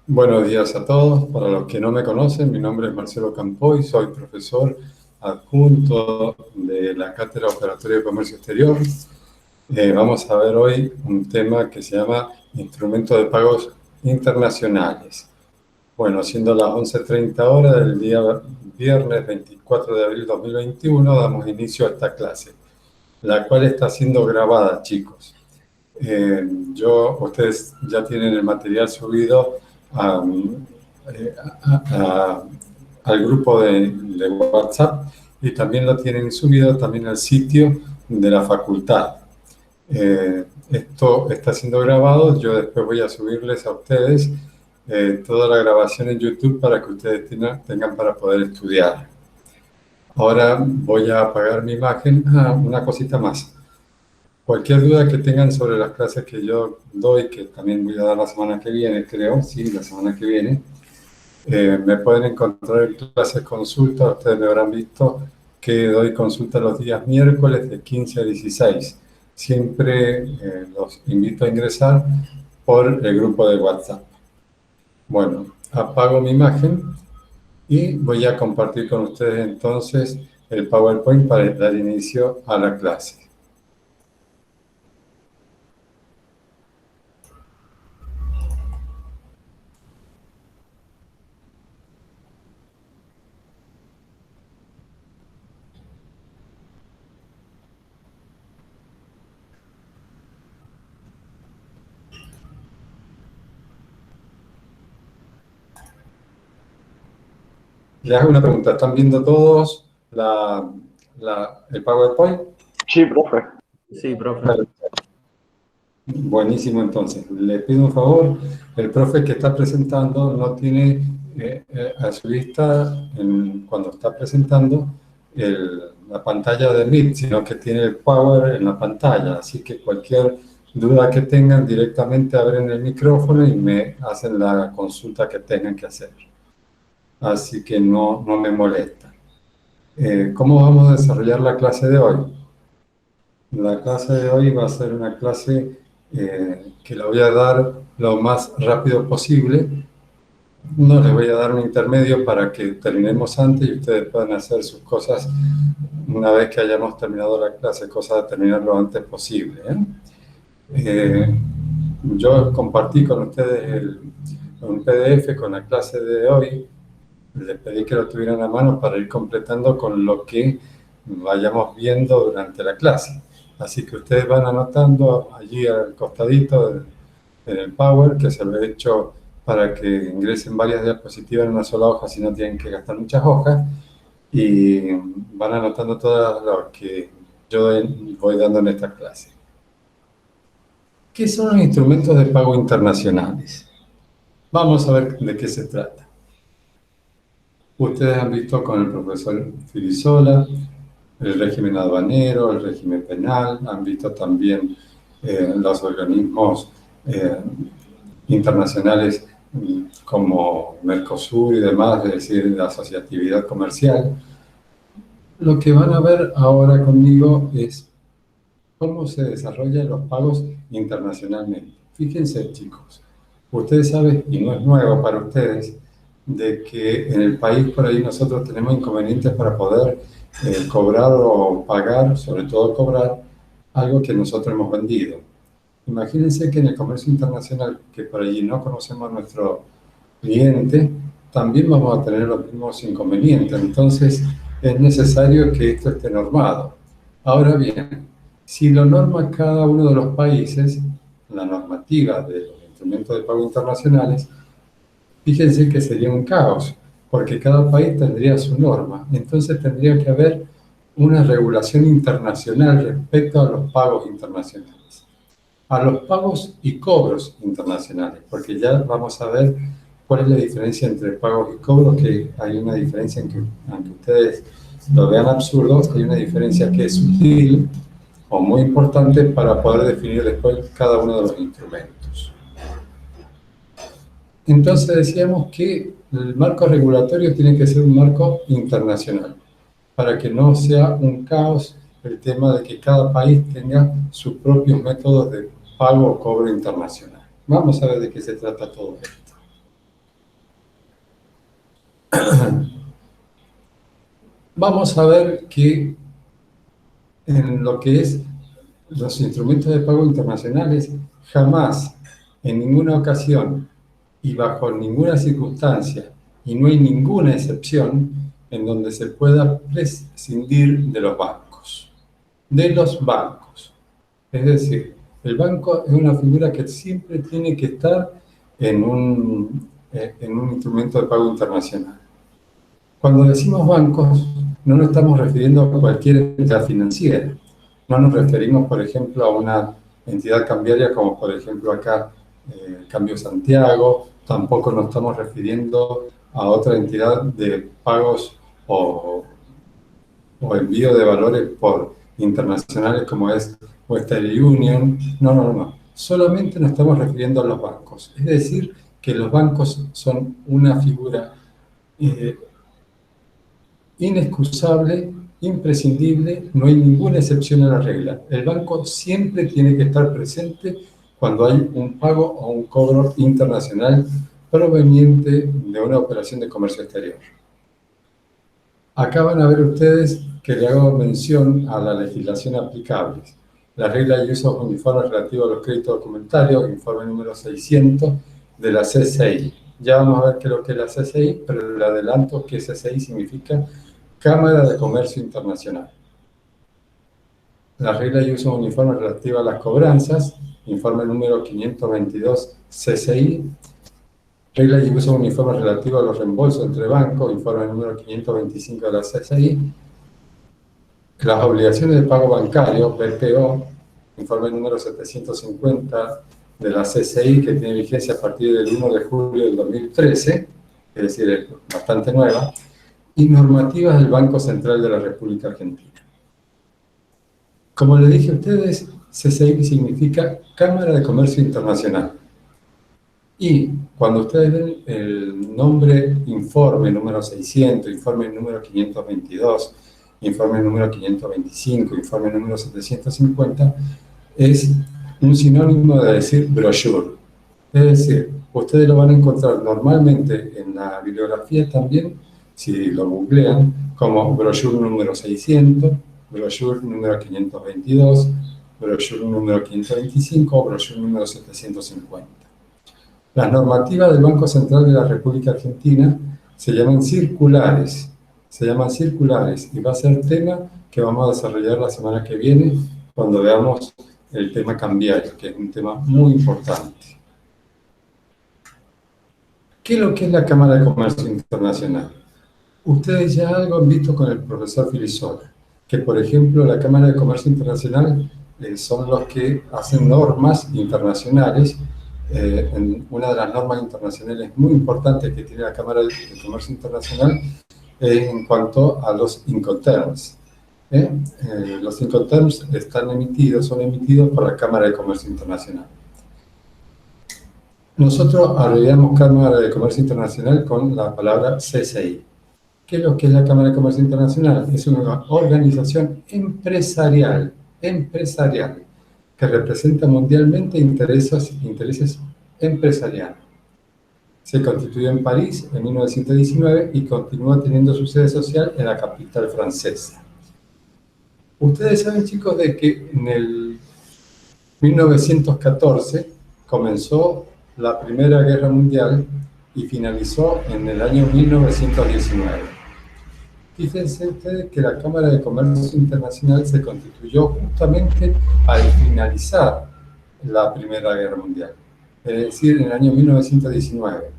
Buenos días a todos. Para los que no me conocen, mi nombre es Marcelo Campoy, soy profesor adjunto de la Cátedra Operatoria de Comercio Exterior. Vamos a ver hoy un tema que se llama Instrumentos de Pagos Internacionales. Bueno, siendo las 11:30 horas del día viernes 24 de abril de 2021, damos inicio a esta clase, la cual está siendo grabada, chicos. Ustedes ya tienen el material subido a, eh, a- a- al grupo de WhatsApp y también lo tienen subido también al sitio de la facultad. Esto está siendo grabado, yo después voy a subirles a ustedes toda la grabación en YouTube para que ustedes tengan para poder estudiar. Ahora voy a apagar mi imagen. Una cosita más. Cualquier duda que tengan sobre las clases que yo doy, que también voy a dar la semana que viene, creo, sí, la semana que viene, me pueden encontrar en clases consulta. Ustedes me habrán visto que doy consulta los días miércoles de 15 a 16. Siempre los invito a ingresar por el grupo de WhatsApp. Bueno, apago mi imagen y voy a compartir con ustedes entonces el PowerPoint para dar inicio a la clase. Les hago una pregunta. ¿Están viendo todos el PowerPoint? Sí, profe. Sí, profe. Buenísimo, entonces. Le pido un favor. El profe que está presentando no tiene a su vista, cuando está presentando, la pantalla de Meet, sino que tiene el Power en la pantalla. Así que cualquier duda que tengan, directamente abren el micrófono y me hacen la consulta que tengan que hacer. Así que no me molesta. ¿Cómo vamos a desarrollar la clase de hoy? La clase de hoy va a ser una clase que la voy a dar lo más rápido posible. No les voy a dar un intermedio para que terminemos antes y ustedes puedan hacer sus cosas una vez que hayamos terminado la clase, cosa de terminar lo antes posible. Yo compartí con ustedes un PDF con la clase de hoy. Les pedí que lo tuvieran a mano para ir completando con lo que vayamos viendo durante la clase. Así que ustedes van anotando allí al costadito en el Power, que se lo he hecho para que ingresen varias diapositivas en una sola hoja, si no tienen que gastar muchas hojas, y van anotando todo lo que yo voy dando en esta clase. ¿Qué son los instrumentos de pago internacionales? Vamos a ver de qué se trata. Ustedes han visto con el profesor Filisola el régimen aduanero, el régimen penal, han visto también los organismos internacionales como Mercosur y demás, es decir, la asociatividad comercial. Lo que van a ver ahora conmigo es cómo se desarrollan los pagos internacionalmente. Fíjense, chicos, ustedes saben, y no es nuevo para ustedes, de que en el país por ahí nosotros tenemos inconvenientes para poder cobrar o pagar, sobre todo cobrar, algo que nosotros hemos vendido. Imagínense que en el comercio internacional, que por allí no conocemos a nuestro cliente, también vamos a tener los mismos inconvenientes. Entonces, es necesario que esto esté normado. Ahora bien, si lo norma cada uno de los países, la normativa de los instrumentos de pago internacionales, fíjense que sería un caos, porque cada país tendría su norma. Entonces tendría que haber una regulación internacional respecto a los pagos internacionales, a los pagos y cobros internacionales, porque ya vamos a ver cuál es la diferencia entre pagos y cobros, que hay una diferencia en que, aunque ustedes lo vean absurdo, hay una diferencia que es sutil o muy importante para poder definir después cada uno de los instrumentos. Entonces decíamos que el marco regulatorio tiene que ser un marco internacional, para que no sea un caos el tema de que cada país tenga sus propios métodos de pago o cobro internacional. Vamos a ver de qué se trata todo esto. Vamos a ver que en lo que es los instrumentos de pago internacionales, jamás, en ninguna ocasión y bajo ninguna circunstancia, y no hay ninguna excepción en donde se pueda prescindir de los bancos. De los bancos. Es decir, el banco es una figura que siempre tiene que estar en un instrumento de pago internacional. Cuando decimos bancos, no nos estamos refiriendo a cualquier entidad financiera. No nos referimos, por ejemplo, a una entidad cambiaria como, por ejemplo, acá Cambio Santiago. Tampoco nos estamos refiriendo a otra entidad de pagos o envío de valores por internacionales como es Western Union. No, no, no. Solamente nos estamos refiriendo a los bancos. Es decir, que los bancos son una figura inexcusable, imprescindible, no hay ninguna excepción a la regla. El banco siempre tiene que estar presente cuando hay un pago o un cobro internacional proveniente de una operación de comercio exterior. Acá van a ver ustedes que le hago mención a la legislación aplicable. La regla de usos uniformes relativa a los créditos documentarios, informe número 600 de la CCI. Ya vamos a ver qué es lo que es la CCI, pero le adelanto que CCI significa Cámara de Comercio Internacional. La regla de usos uniformes relativa a las cobranzas, informe número 522 CCI. Regla de uso uniforme relativa a los reembolsos entre bancos, informe número 525 de la CCI. Las obligaciones de pago bancario, BPO, informe número 750 de la CCI, que tiene vigencia a partir del 1 de julio del 2013, es decir, es bastante nueva, y normativas del Banco Central de la República Argentina. Como les dije a ustedes, CCI significa Cámara de Comercio Internacional. Y cuando ustedes ven el nombre informe número 600, informe número 522, informe número 525, informe número 750, es un sinónimo de decir brochure. Es decir, ustedes lo van a encontrar normalmente en la bibliografía también, si lo googlean, como brochure número 600, brochure número 522, brochure número 525 o brochure número 750. Las normativas del Banco Central de la República Argentina se llaman circulares. Y va a ser tema que vamos a desarrollar la semana que viene cuando veamos el tema cambiario, que es un tema muy importante. ¿Qué es lo que es la Cámara de Comercio Internacional? Ustedes ya algo han visto con el profesor Filisola, que por ejemplo la Cámara de Comercio Internacional son los que hacen normas internacionales. Una de las normas internacionales muy importantes que tiene la Cámara de Comercio Internacional es en cuanto a los Incoterms. Los Incoterms son emitidos por la Cámara de Comercio Internacional. Nosotros abreviamos Cámara de Comercio Internacional con la palabra CCI. ¿Qué es lo que es la Cámara de Comercio Internacional? Es una organización empresarial que representa mundialmente intereses empresariales. Se constituyó en París en 1919 y continúa teniendo su sede social en la capital francesa. Ustedes saben, chicos, de que en el 1914 comenzó la Primera Guerra Mundial y finalizó en el año 1919. Fíjense ustedes que la Cámara de Comercio Internacional se constituyó justamente al finalizar la Primera Guerra Mundial, es decir, en el año 1919.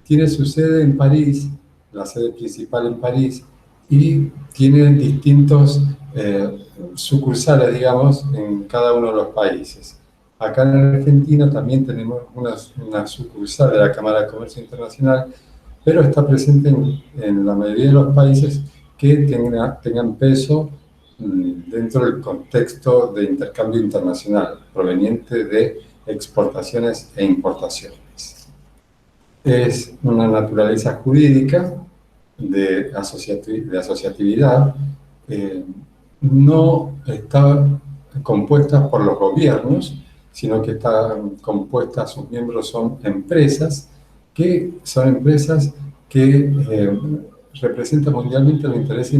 Tiene su sede en París, la sede principal en París, y tiene distintos sucursales, digamos, en cada uno de los países. Acá en Argentina también tenemos una sucursal de la Cámara de Comercio Internacional, pero está presente en la mayoría de los países que tengan peso dentro del contexto de intercambio internacional, proveniente de exportaciones e importaciones. Es una naturaleza jurídica de asociatividad, no está compuesta por los gobiernos, sino que está compuesta, sus miembros son empresas, que son empresas que representa mundialmente los intereses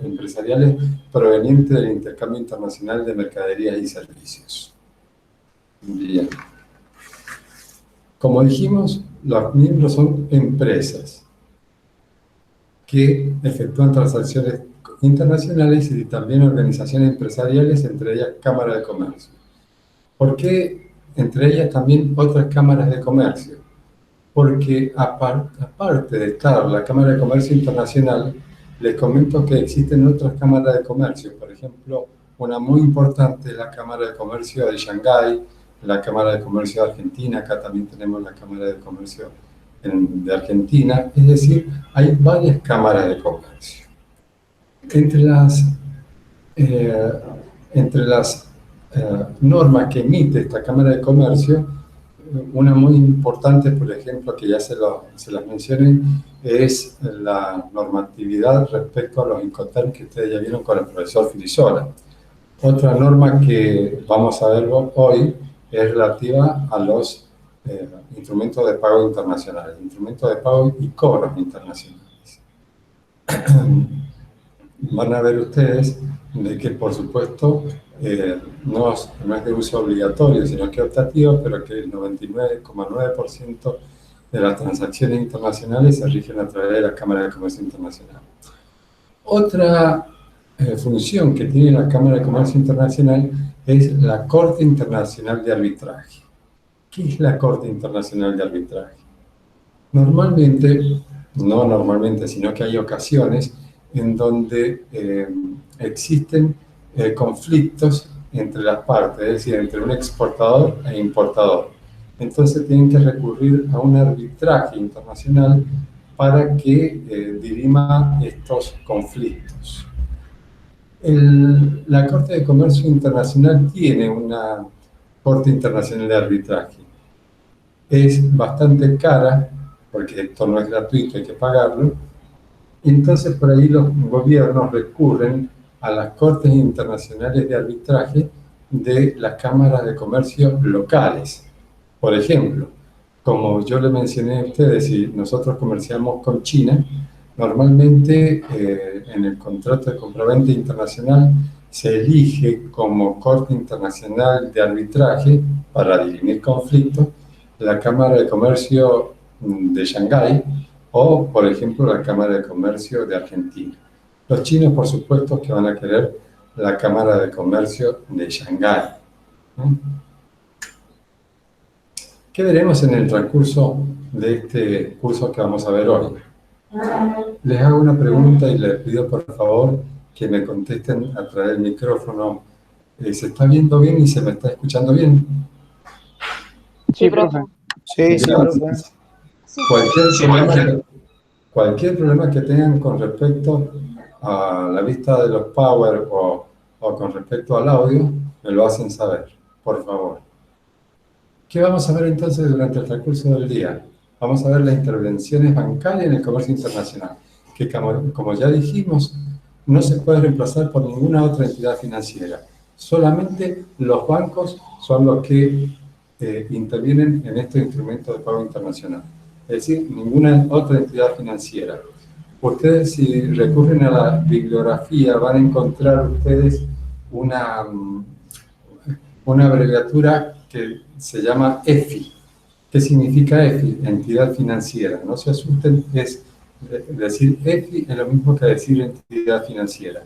empresariales provenientes del intercambio internacional de mercaderías y servicios. Bien. Como dijimos, los miembros son empresas que efectúan transacciones internacionales y también organizaciones empresariales, entre ellas cámaras de comercio. ¿Por qué entre ellas también otras cámaras de comercio? Porque aparte de estar la Cámara de Comercio Internacional, les comento que existen otras cámaras de comercio. Por ejemplo, una muy importante es la Cámara de Comercio de Shanghái, la Cámara de Comercio de Argentina, acá también tenemos la Cámara de Comercio de Argentina. Es decir, hay varias cámaras de comercio. Entre las normas que emite esta Cámara de Comercio, una muy importante, por ejemplo, que ya se las mencioné, es la normatividad respecto a los Incoterms que ustedes ya vieron con el profesor Filisola. Otra norma que vamos a ver hoy es relativa a los instrumentos de pago internacionales, instrumentos de pago y cobros internacionales. Van a ver ustedes de que, por supuesto, no es de uso obligatorio, sino que optativo, pero que el 99,9% de las transacciones internacionales se rigen a través de la Cámara de Comercio Internacional. Otra función que tiene la Cámara de Comercio Internacional es la Corte Internacional de Arbitraje. ¿Qué es la Corte Internacional de Arbitraje? Normalmente, no normalmente, sino que hay ocasiones en donde existen conflictos entre las partes, es decir, entre un exportador e importador. Entonces tienen que recurrir a un arbitraje internacional para que dirima estos conflictos. La Corte de Comercio Internacional tiene una Corte Internacional de Arbitraje. Es bastante cara, porque esto no es gratuito, hay que pagarlo. Entonces, por ahí los gobiernos recurren a las Cortes Internacionales de Arbitraje de las cámaras de comercio locales. Por ejemplo, como yo le mencioné a ustedes, si nosotros comerciamos con China, normalmente en el contrato de compraventa internacional se elige como Corte Internacional de Arbitraje para dirimir conflictos la Cámara de Comercio de Shanghái o, por ejemplo, la Cámara de Comercio de Argentina. Los chinos, por supuesto, que van a querer la Cámara de Comercio de Shanghái, ¿no? ¿Qué veremos en el transcurso de este curso que vamos a ver hoy? Les hago una pregunta y les pido, por favor, que me contesten a través del micrófono. ¿Se está viendo bien y se me está escuchando bien? Sí, profe. Sí, sí, profe. Cualquier problema que tengan con respecto a la vista de los Power o con respecto al audio, me lo hacen saber, por favor. ¿Qué vamos a ver entonces durante el transcurso del día? Vamos a ver las intervenciones bancarias en el comercio internacional, que como ya dijimos, no se puede reemplazar por ninguna otra entidad financiera. Solamente los bancos son los que intervienen en estos instrumentos de pago internacional. Es decir, ninguna otra entidad financiera. Ustedes, si recurren a la bibliografía, van a encontrar ustedes una abreviatura que se llama EFI. ¿Qué significa EFI? Entidad financiera. No se asusten, es decir EFI es lo mismo que decir entidad financiera.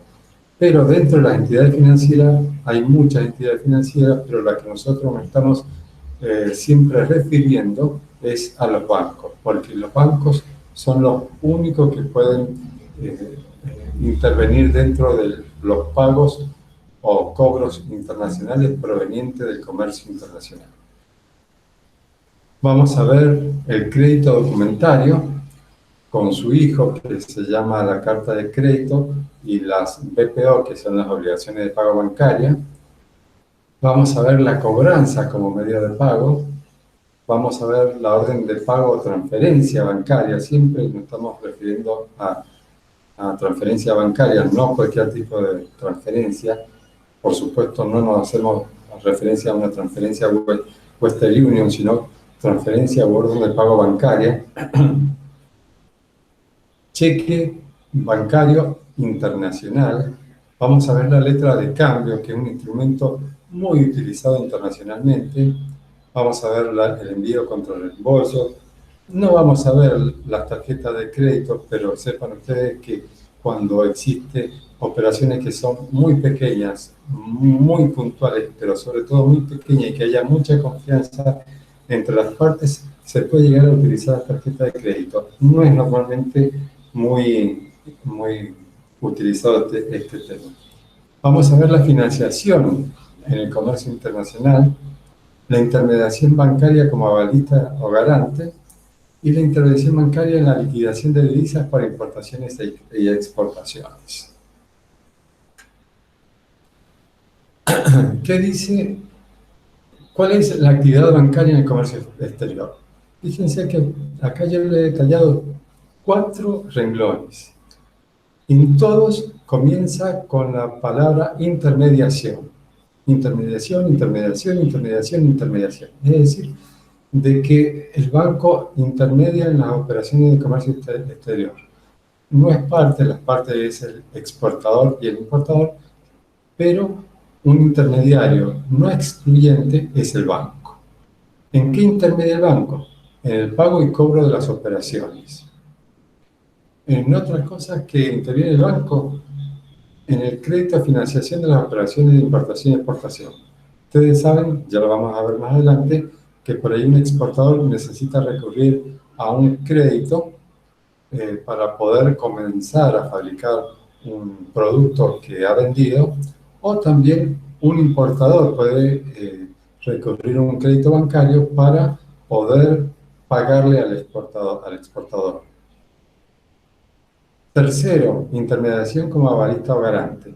Pero dentro de las entidades financieras hay muchas entidades financieras, pero la que nosotros nos estamos siempre refiriendo es a los bancos, porque los bancos son los únicos que pueden intervenir dentro de los pagos o cobros internacionales provenientes del comercio internacional. Vamos a ver el crédito documentario con su hijo, que se llama la carta de crédito, y las BPO, que son las obligaciones de pago bancaria. Vamos a ver la cobranza como medio de pago. Vamos a ver la orden de pago o transferencia bancaria. Siempre nos estamos refiriendo a transferencia bancaria, no cualquier tipo de transferencia. Por supuesto, no nos hacemos referencia a una transferencia Western Union, sino transferencia o orden de pago bancaria. cheque bancario internacional. Vamos a ver la letra de cambio, que es un instrumento muy utilizado internacionalmente. Vamos a ver el envío contra reembolso. No vamos a ver las tarjetas de crédito, pero sepan ustedes que cuando existen operaciones que son muy pequeñas, muy puntuales, pero sobre todo muy pequeñas y que haya mucha confianza entre las partes, se puede llegar a utilizar la tarjeta de crédito. No es normalmente muy utilizado este tema. Vamos a ver la financiación en el comercio internacional, la intermediación bancaria como avalista o garante, y la intervención bancaria en la liquidación de divisas para importaciones y exportaciones. ¿Qué dice? ¿Cuál es la actividad bancaria en el comercio exterior? Fíjense que acá yo le he detallado 4 renglones. En todos comienza con la palabra intermediación. Intermediación, intermediación, intermediación, intermediación. Es decir, de que el banco intermedia en las operaciones de comercio exterior. No es parte, las partes es el exportador y el importador, pero un intermediario no excluyente es el banco. ¿En qué intermedia el banco? En el pago y cobro de las operaciones. En otras cosas que interviene el banco, en el crédito a financiación de las operaciones de importación y exportación. Ustedes saben, ya lo vamos a ver más adelante, que por ahí un exportador necesita recurrir a un crédito para poder comenzar a fabricar un producto que ha vendido, o también un importador puede recurrir a un crédito bancario para poder pagarle al exportador. Tercero, intermediación como avalista o garante.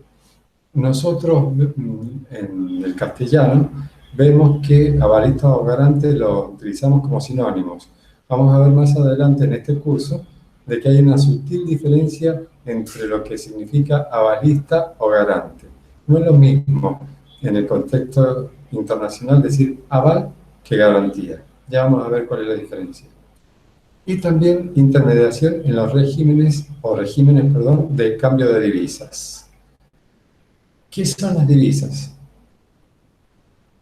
Nosotros, en el castellano, vemos que avalista o garante lo utilizamos como sinónimos. Vamos a ver más adelante en este curso de que hay una sutil diferencia entre lo que significa avalista o garante. No es lo mismo en el contexto internacional decir aval que garantía. Ya vamos a ver cuál es la diferencia. Y también intermediación en los regímenes de cambio de divisas. ¿Qué son las divisas?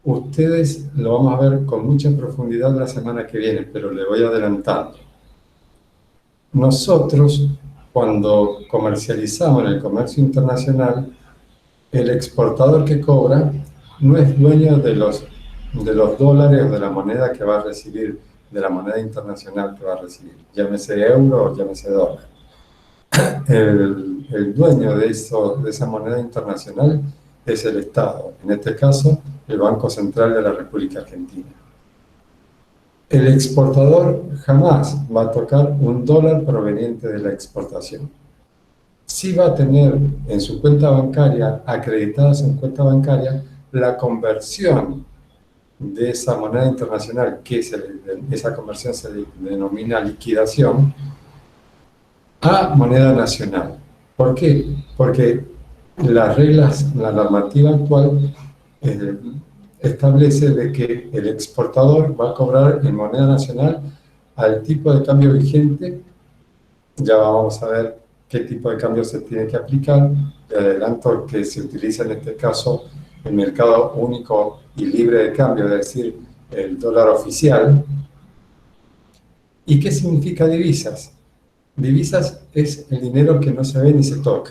Ustedes lo vamos a ver con mucha profundidad la semana que viene, pero le voy adelantando. Nosotros, cuando comercializamos en el comercio internacional, el exportador que cobra no es dueño de los dólares o de la moneda que va a recibir, de la moneda internacional que va a recibir, llámese euro o llámese dólar. El dueño de esa moneda internacional es el Estado, en este caso el Banco Central de la República Argentina. El exportador jamás va a tocar un dólar proveniente de la exportación. Sí va a tener en su cuenta bancaria, acreditada en su cuenta bancaria, la conversión de esa moneda internacional, que esa conversión se denomina liquidación, a moneda nacional. ¿Por qué? Porque las reglas, la normativa actual establece de que el exportador va a cobrar en moneda nacional al tipo de cambio vigente. Ya vamos a ver qué tipo de cambio se tiene que aplicar. Le adelanto que se utiliza en este caso el mercado único y libre de cambio, es decir, el dólar oficial. ¿Y qué significa divisas? Divisas es el dinero que no se ve ni se toca.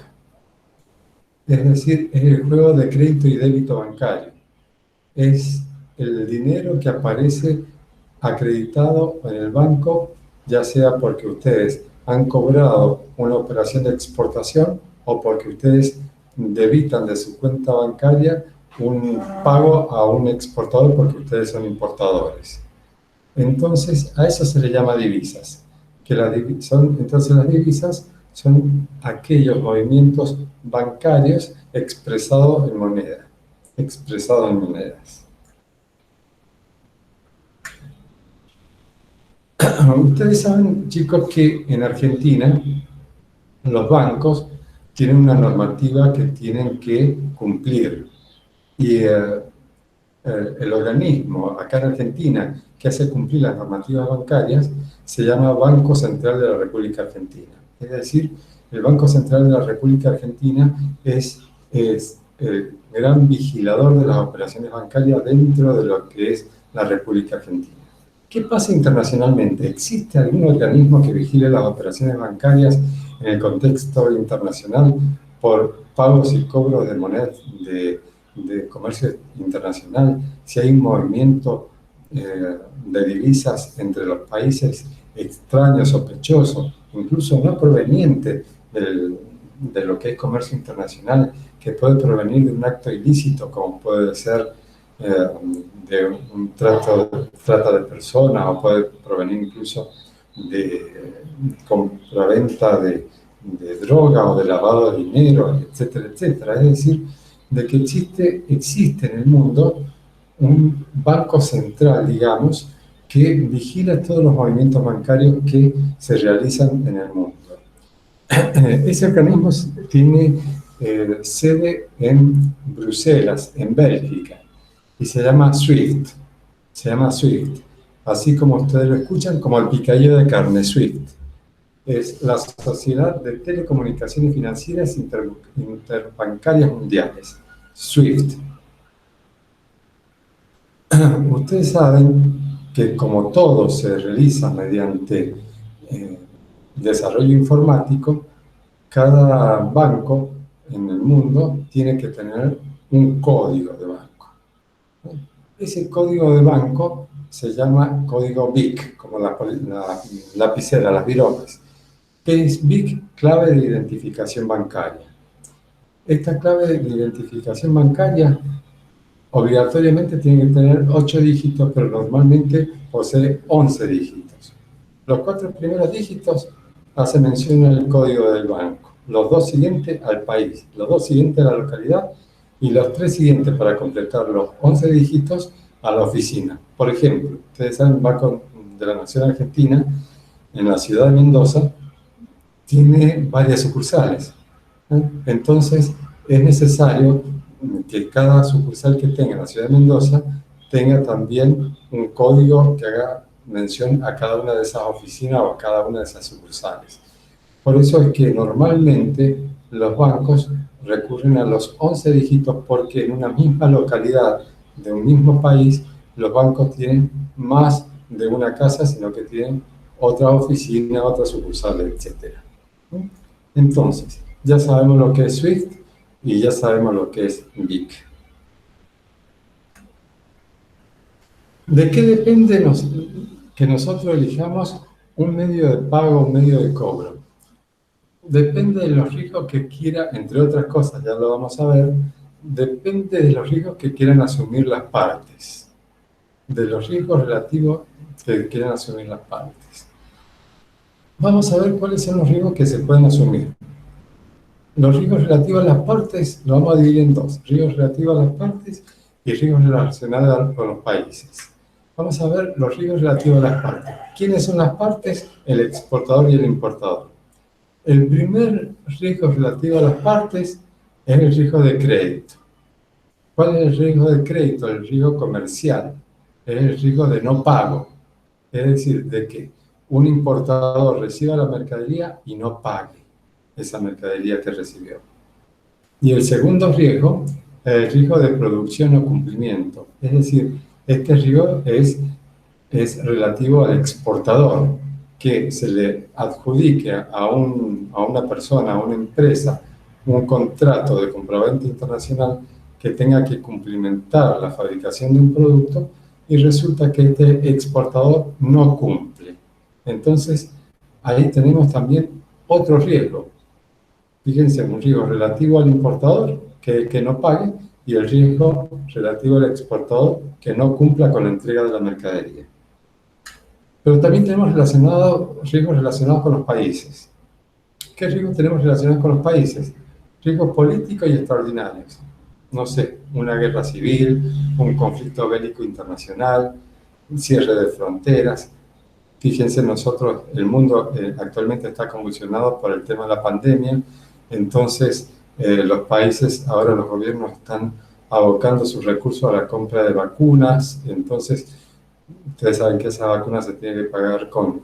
Es decir, es el juego de crédito y débito bancario. Es el dinero que aparece acreditado en el banco, ya sea porque ustedes han cobrado una operación de exportación o porque ustedes debitan de su cuenta bancaria un pago a un exportador porque ustedes son importadores. Entonces, a eso se le llama divisas. Entonces, las divisas son aquellos movimientos bancarios expresados en moneda, expresados en monedas. Ustedes saben, chicos, que en Argentina los bancos tienen una normativa que tienen que cumplir. Y el organismo acá en Argentina que hace cumplir las normativas bancarias se llama Banco Central de la República Argentina. Es decir, el Banco Central de la República Argentina es el gran vigilador de las operaciones bancarias dentro de lo que es la República Argentina. ¿Qué pasa internacionalmente? ¿Existe algún organismo que vigile las operaciones bancarias en el contexto internacional por pagos y cobros de monedas de comercio internacional? Si hay un movimiento de divisas entre los países extraños, sospechosos, incluso no proveniente de lo que es comercio internacional, que puede provenir de un acto ilícito, como puede ser de un trata de personas, o puede provenir incluso de compraventa de droga o de lavado de dinero, etcétera, etcétera. Es decir, de que existe en el mundo un banco central, digamos, que vigila todos los movimientos bancarios que se realizan en el mundo. Ese organismo tiene sede en Bruselas, en Bélgica, y se llama SWIFT. Se llama SWIFT, así como ustedes lo escuchan, como el picadillo de carne, SWIFT. Es la Sociedad de Telecomunicaciones Financieras Interbancarias Mundiales, SWIFT. Ustedes saben que como todo se realiza mediante desarrollo informático, cada banco en el mundo tiene que tener un código de banco. Ese código de banco se llama código BIC, como la lapicera, las viromas. ¿Qué es BIC? Clave de identificación bancaria. Esta clave de identificación bancaria obligatoriamente tiene que tener 8 dígitos, pero normalmente posee 11 dígitos. Los 4 primeros dígitos hacen mención al código del banco, los 2 siguientes al país, los 2 siguientes a la localidad y los 3 siguientes para completar los 11 dígitos a la oficina. Por ejemplo, ustedes saben, el Banco de la Nación Argentina, en la ciudad de Mendoza, tiene varias sucursales. Entonces, es necesario que cada sucursal que tenga en la ciudad de Mendoza tenga también un código que haga mención a cada una de esas oficinas o a cada una de esas sucursales. Por eso es que normalmente los bancos recurren a los 11 dígitos, porque en una misma localidad de un mismo país los bancos tienen más de una casa, sino que tienen otra oficina, otra sucursal, etc. Entonces, ya sabemos lo que es SWIFT y ya sabemos lo que es BIC. ¿De qué depende que nosotros elijamos un medio de pago, un medio de cobro? Depende de los riesgos que quiera, entre otras cosas, ya lo vamos a ver, depende de los riesgos que quieran asumir las partes, de los riesgos relativos que quieran asumir las partes. Vamos a ver cuáles son los riesgos que se pueden asumir. Los riesgos relativos a las partes los vamos a dividir en dos: riesgos relativos a las partes y riesgos relacionados con los países. Vamos a ver los riesgos relativos a las partes. ¿Quiénes son las partes? El exportador y el importador. El primer riesgo relativo a las partes es el riesgo de crédito. ¿Cuál es el riesgo de crédito? El riesgo comercial. Es el riesgo de no pago. Es decir, de que un importador reciba la mercadería y no pague esa mercadería que recibió. Y el segundo riesgo es el riesgo de producción o cumplimiento. Es decir, este riesgo es relativo al exportador, que se le adjudique a una persona, a una empresa, un contrato de compraventa internacional que tenga que cumplimentar la fabricación de un producto y resulta que este exportador no cumple. Entonces, ahí tenemos también otro riesgo. Fíjense, un riesgo relativo al importador que no pague, y el riesgo relativo al exportador que no cumpla con la entrega de la mercadería. Pero también tenemos riesgos relacionados con los países. ¿Qué riesgos tenemos relacionados con los países? Riesgos políticos y extraordinarios. No sé, una guerra civil, un conflicto bélico internacional, un cierre de fronteras. Fíjense, el mundo actualmente está convulsionado por el tema de la pandemia. Entonces, los países, ahora los gobiernos están abocando sus recursos a la compra de vacunas. Entonces, ustedes saben que esa vacuna se tiene que pagar con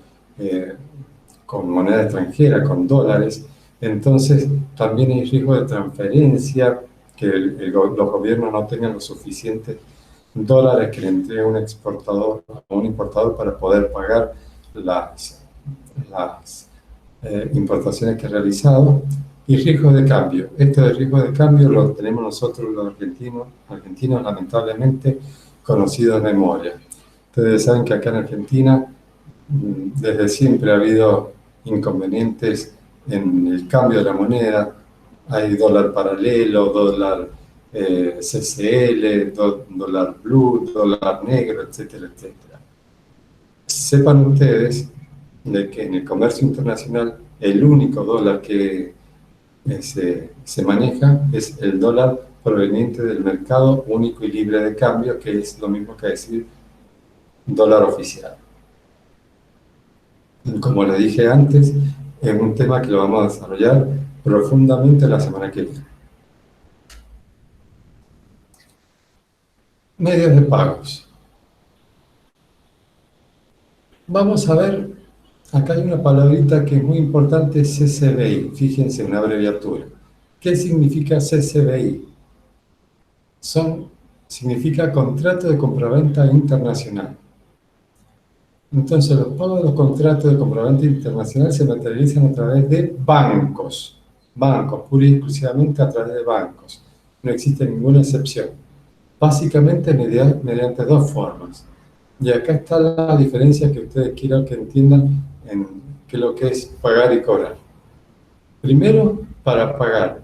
con moneda extranjera, con dólares, entonces también hay riesgo de transferencia, que los gobiernos no tengan los suficientes dólares que le entregue un exportador a un importador para poder pagar las importaciones que ha realizado. Y riesgo de cambio. Esto de riesgo de cambio lo tenemos nosotros los argentinos lamentablemente conocidos de memoria. Ustedes saben que acá en Argentina desde siempre ha habido inconvenientes en el cambio de la moneda. Hay dólar paralelo, dólar CCL, dólar blue, dólar negro, etcétera, etcétera. Sepan ustedes de que en el comercio internacional el único dólar que se maneja es el dólar proveniente del mercado único y libre de cambio, que es lo mismo que decir dólar oficial. Como le dije antes, es un tema que lo vamos a desarrollar profundamente la semana que viene. Medios de pagos. Vamos a ver, acá hay una palabrita que es muy importante, CCBI. Fíjense, una abreviatura. ¿Qué significa CCBI? Significa Contrato de Compraventa Internacional. Entonces, los pagos de los contratos de compraventa internacional se materializan a través de bancos, pura y exclusivamente a través de bancos. No existe ninguna excepción. Básicamente mediante dos formas. Y acá está la diferencia que ustedes quiero que entiendan en qué es lo que es pagar y cobrar. Primero, para pagar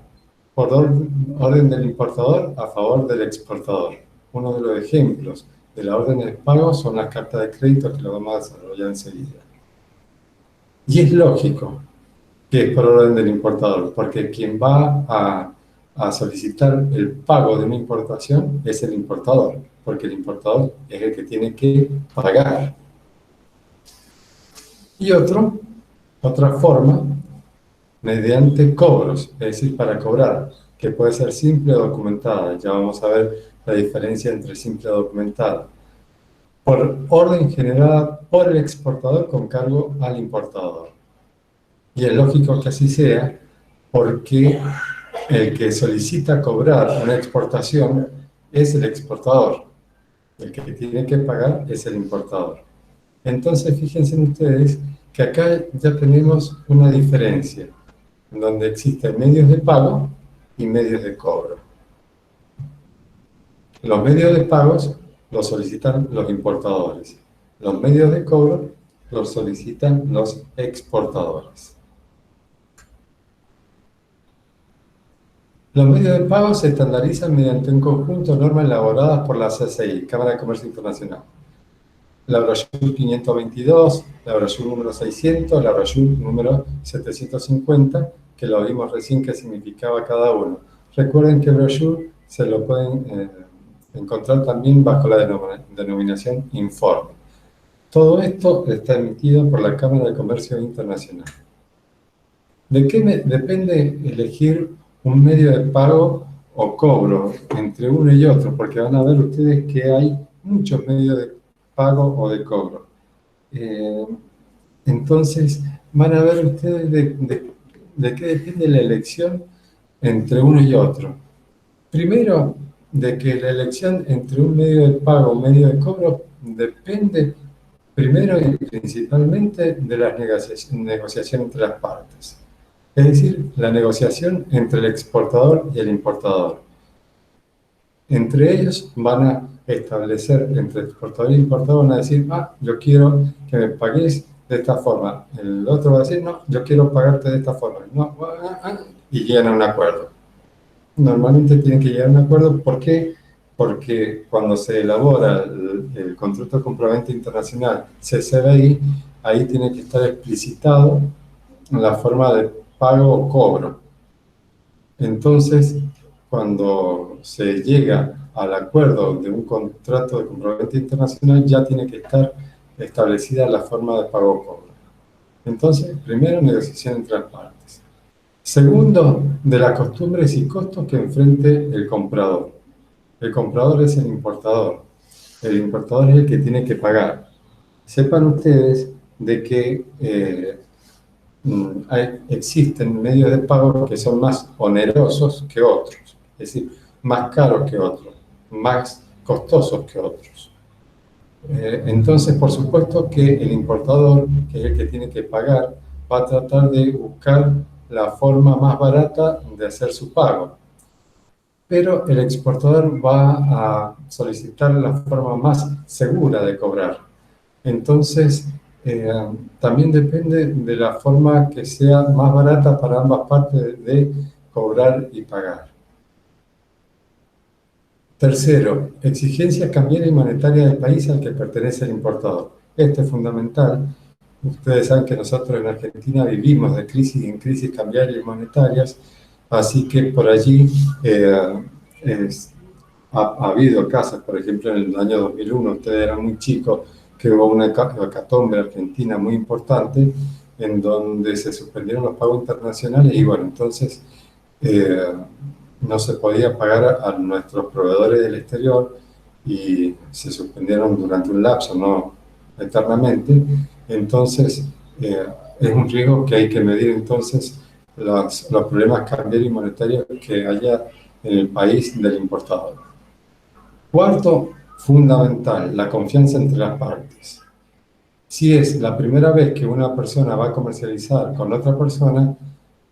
por orden del importador a favor del exportador. Uno de los ejemplos de la orden de pago son las cartas de crédito, que lo vamos a desarrollar enseguida. Y es lógico que es por orden del importador, porque quien va a solicitar el pago de una importación es el importador, porque el importador es el que tiene que pagar. Y otra forma, mediante cobros, es decir, para cobrar, que puede ser simple o documentada. Ya vamos a ver la diferencia entre simple y documentada. Por orden generada por el exportador con cargo al importador. Y es lógico que así sea, porque el que solicita cobrar una exportación es el exportador. El que tiene que pagar es el importador. Entonces, fíjense ustedes que acá ya tenemos una diferencia, en donde existen medios de pago y medios de cobro. Los medios de pagos los solicitan los importadores. Los medios de cobro los solicitan los exportadores. Los medios de pago se estandarizan mediante un conjunto de normas elaboradas por la CCI, Cámara de Comercio Internacional. La brochure 522, la brochure número 600, la brochure número 750, que lo vimos recién qué significaba cada uno. Recuerden que brochure se lo pueden encontrar también bajo la denominación informe. Todo esto está emitido por la Cámara de Comercio Internacional. ¿De qué depende elegir un medio de pago o cobro entre uno y otro? Porque van a ver ustedes que hay muchos medios de pago o de cobro. Entonces, van a ver ustedes de qué depende la elección entre uno y otro. Primero, de que la elección entre un medio de pago o un medio de cobro depende primero y principalmente de las negociaciones entre las partes. Es decir, la negociación entre el exportador y el importador. Entre ellos van a establecer, entre exportador e importador, van a decir, yo quiero que me pagues de esta forma. El otro va a decir, no, yo quiero pagarte de esta forma. No, y llegan a un acuerdo. Normalmente tienen que llegar a un acuerdo. ¿Por qué? Porque cuando se elabora el contrato de compraventa internacional CCBI, ahí tiene que estar explicitado la forma de pago o cobro. Entonces, cuando se llega al acuerdo de un contrato de compraventa internacional, ya tiene que estar establecida la forma de pago o cobro. Entonces, primero, negociación entre las partes. Segundo, de las costumbres y costos que enfrente el comprador. El comprador es el importador. El importador es el que tiene que pagar. Sepan ustedes de que existen medios de pago que son más onerosos que otros, es decir, más caros que otros, más costosos que otros. Entonces, por supuesto que el importador, que es el que tiene que pagar, va a tratar de buscar la forma más barata de hacer su pago. Pero el exportador va a solicitar la forma más segura de cobrar. Entonces, también depende de la forma que sea más barata para ambas partes de cobrar y pagar. Tercero, exigencia cambiaria y monetaria del país al que pertenece el importador. Esto es fundamental. Ustedes saben que nosotros en Argentina vivimos de crisis en crisis cambiarias y monetarias, así que por allí ha habido casos, por ejemplo, en el año 2001, ustedes eran muy chicos, que hubo una hecatombe argentina muy importante en donde se suspendieron los pagos internacionales y bueno, entonces no se podía pagar a nuestros proveedores del exterior y se suspendieron durante un lapso, no eternamente. Entonces, es un riesgo que hay que medir entonces los problemas cambiarios y monetarios que haya en el país del importador. Cuarto, fundamental, la confianza entre las partes. Si es la primera vez que una persona va a comercializar con otra persona,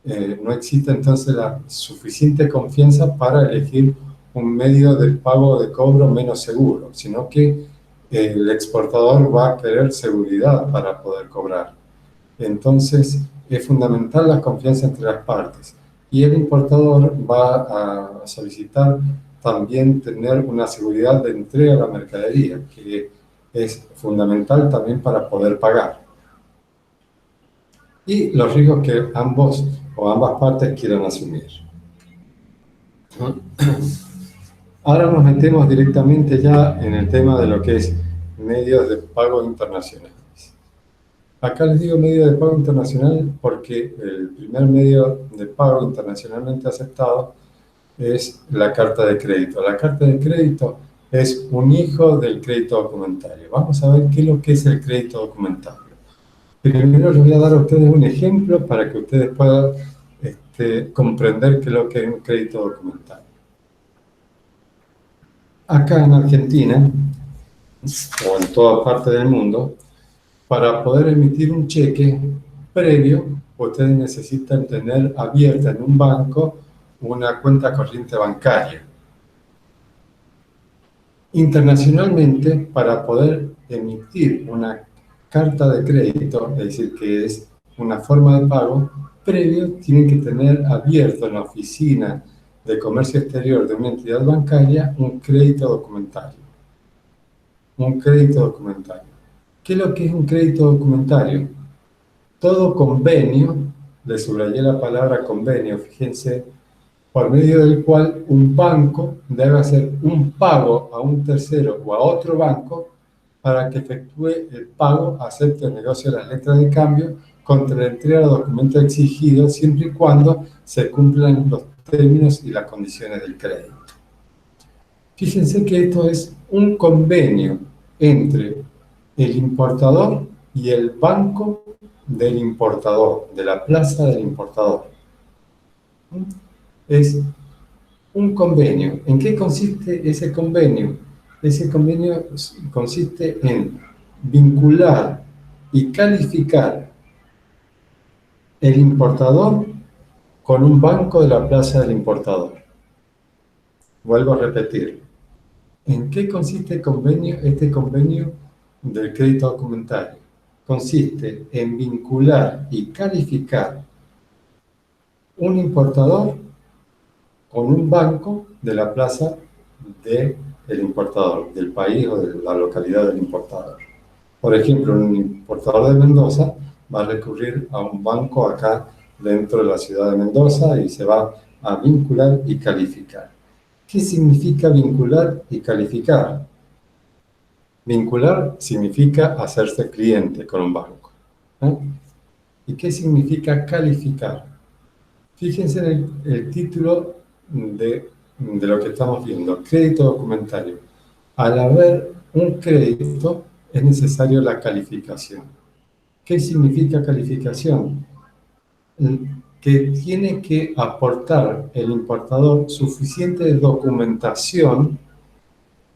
no existe entonces la suficiente confianza para elegir un medio de pago o de cobro menos seguro, sino que el exportador va a querer seguridad para poder cobrar. Entonces, es fundamental la confianza entre las partes. Y el importador va a solicitar también tener una seguridad de entrega a la mercadería, que es fundamental también para poder pagar. Y los riesgos que ambos o ambas partes quieran asumir. Ahora nos metemos directamente ya en el tema de lo que es medios de pago internacionales. Acá les digo medio de pago internacional porque el primer medio de pago internacionalmente aceptado es la carta de crédito. La carta de crédito es un hijo del crédito documentario. Vamos a ver qué es lo que es el crédito documentario. Primero les voy a dar a ustedes un ejemplo para que ustedes puedan comprender qué es lo que es un crédito documentario. Acá en Argentina, o en toda parte del mundo, para poder emitir un cheque previo, ustedes necesitan tener abierta en un banco una cuenta corriente bancaria. Internacionalmente, para poder emitir una carta de crédito, es decir, que es una forma de pago, previo tienen que tener abierto en la oficina de comercio exterior de una entidad bancaria un crédito documentario. Un crédito documentario. ¿Qué es lo que es un crédito documentario? Todo convenio, le subrayé la palabra convenio, fíjense, por medio del cual un banco debe hacer un pago a un tercero o a otro banco para que efectúe el pago, acepte el negocio de las letras de cambio contra la entrega de los documentos exigidos siempre y cuando se cumplan los términos y las condiciones del crédito. Fíjense que esto es un convenio entre el importador y el banco del importador, de la plaza del importador. Es un convenio. ¿En qué consiste ese convenio? Ese convenio consiste en vincular y calificar el importador con un banco de la plaza del importador. Vuelvo a repetir. ¿En qué consiste este convenio del crédito documentario? Consiste en vincular y calificar un importador con un banco de la plaza del importador, del país o de la localidad del importador. Por ejemplo, un importador de Mendoza va a recurrir a un banco acá dentro de la ciudad de Mendoza y se va a vincular y calificar. ¿Qué significa vincular y calificar? Vincular significa hacerse cliente con un banco. ¿Y qué significa calificar? Fíjense en el título de lo que estamos viendo, crédito documentario. Al haber un crédito, es necesario la calificación. ¿Qué significa calificación? que tiene que aportar el importador suficiente documentación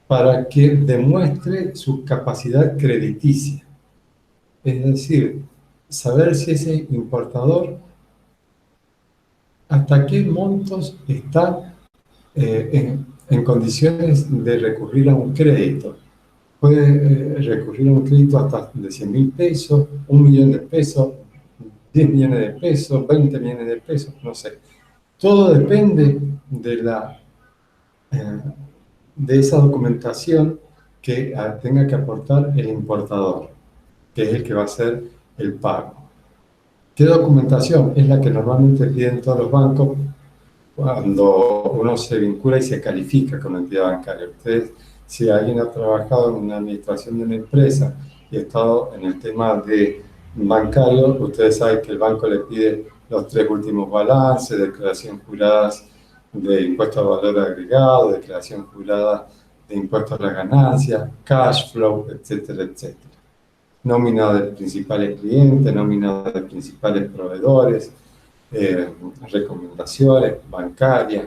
para que demuestre su capacidad crediticia. Es decir, saber si ese importador hasta qué montos está en condiciones de recurrir a un crédito. Puede recurrir a un crédito hasta de 100.000 pesos, 1.000.000 de pesos, 10 millones de pesos, 20 millones de pesos, no sé. Todo depende de esa documentación que tenga que aportar el importador, que es el que va a hacer el pago. ¿Qué documentación? Es la que normalmente piden todos los bancos cuando uno se vincula y se califica con la entidad bancaria. Ustedes, si alguien ha trabajado en una administración de una empresa y ha estado en el tema de bancario, ustedes saben que el banco le pide los 3 últimos balances, declaración juradas de impuesto al valor agregado, declaración jurada de impuesto a las ganancias, cash flow, etcétera, etcétera. Nómina de principales clientes, nómina de principales proveedores, recomendaciones bancarias,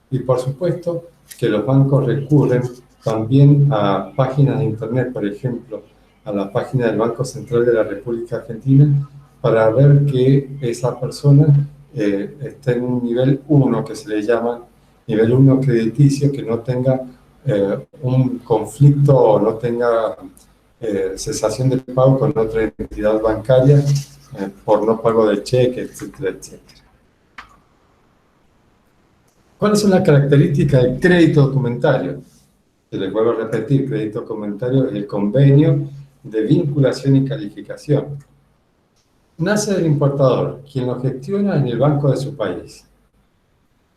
y por supuesto que los bancos recurren también a páginas de internet, por ejemplo, a la página del Banco Central de la República Argentina, para ver que esa persona esté en un nivel 1, que se le llama nivel 1 crediticio, que no tenga un conflicto o no tenga cesación de pago con otra entidad bancaria por no pago de cheque, etcétera, etcétera. ¿Cuáles son las características del crédito documentario? Les vuelvo a repetir, crédito documentario es el convenio de vinculación y calificación. Nace del importador, quien lo gestiona en el banco de su país.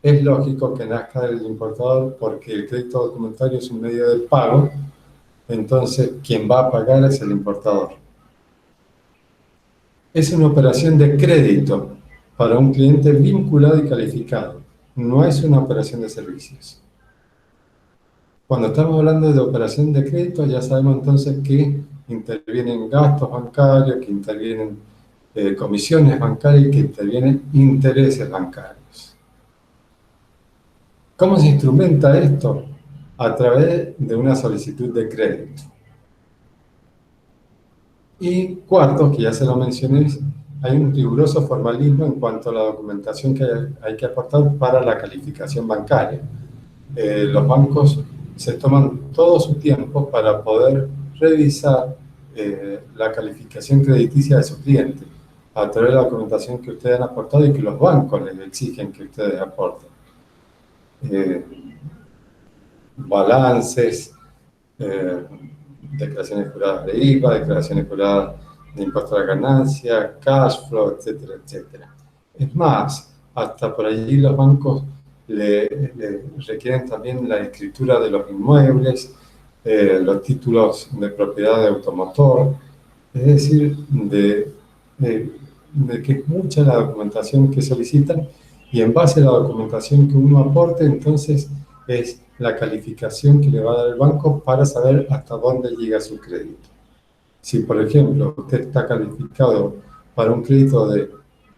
Es lógico que nazca del importador porque el crédito documentario es un medio de pago, entonces quien va a pagar es el importador. Es una operación de crédito para un cliente vinculado y calificado. No es una operación de servicios. Cuando estamos hablando de operación de crédito, ya sabemos entonces que intervienen gastos bancarios, que intervienen comisiones bancarias y que intervienen intereses bancarios. ¿Cómo se instrumenta esto? A través de una solicitud de crédito. Y cuarto, que ya se lo mencioné, hay un riguroso formalismo en cuanto a la documentación que hay que aportar para la calificación bancaria. Los bancos se toman todo su tiempo para poder revisar la calificación crediticia de su cliente a través de la documentación que ustedes han aportado y que los bancos les exigen que ustedes aporten. Balances, declaraciones juradas de IVA, declaraciones juradas de impuesto a la ganancia, cash flow, etcétera, etcétera. Es más, hasta por allí los bancos le requieren también la escritura de los inmuebles, los títulos de propiedad de automotor, es decir, de que es mucha la documentación que solicitan, y en base a la documentación que uno aporte, entonces es la calificación que le va a dar el banco para saber hasta dónde llega su crédito. Si, por ejemplo, usted está calificado para un crédito de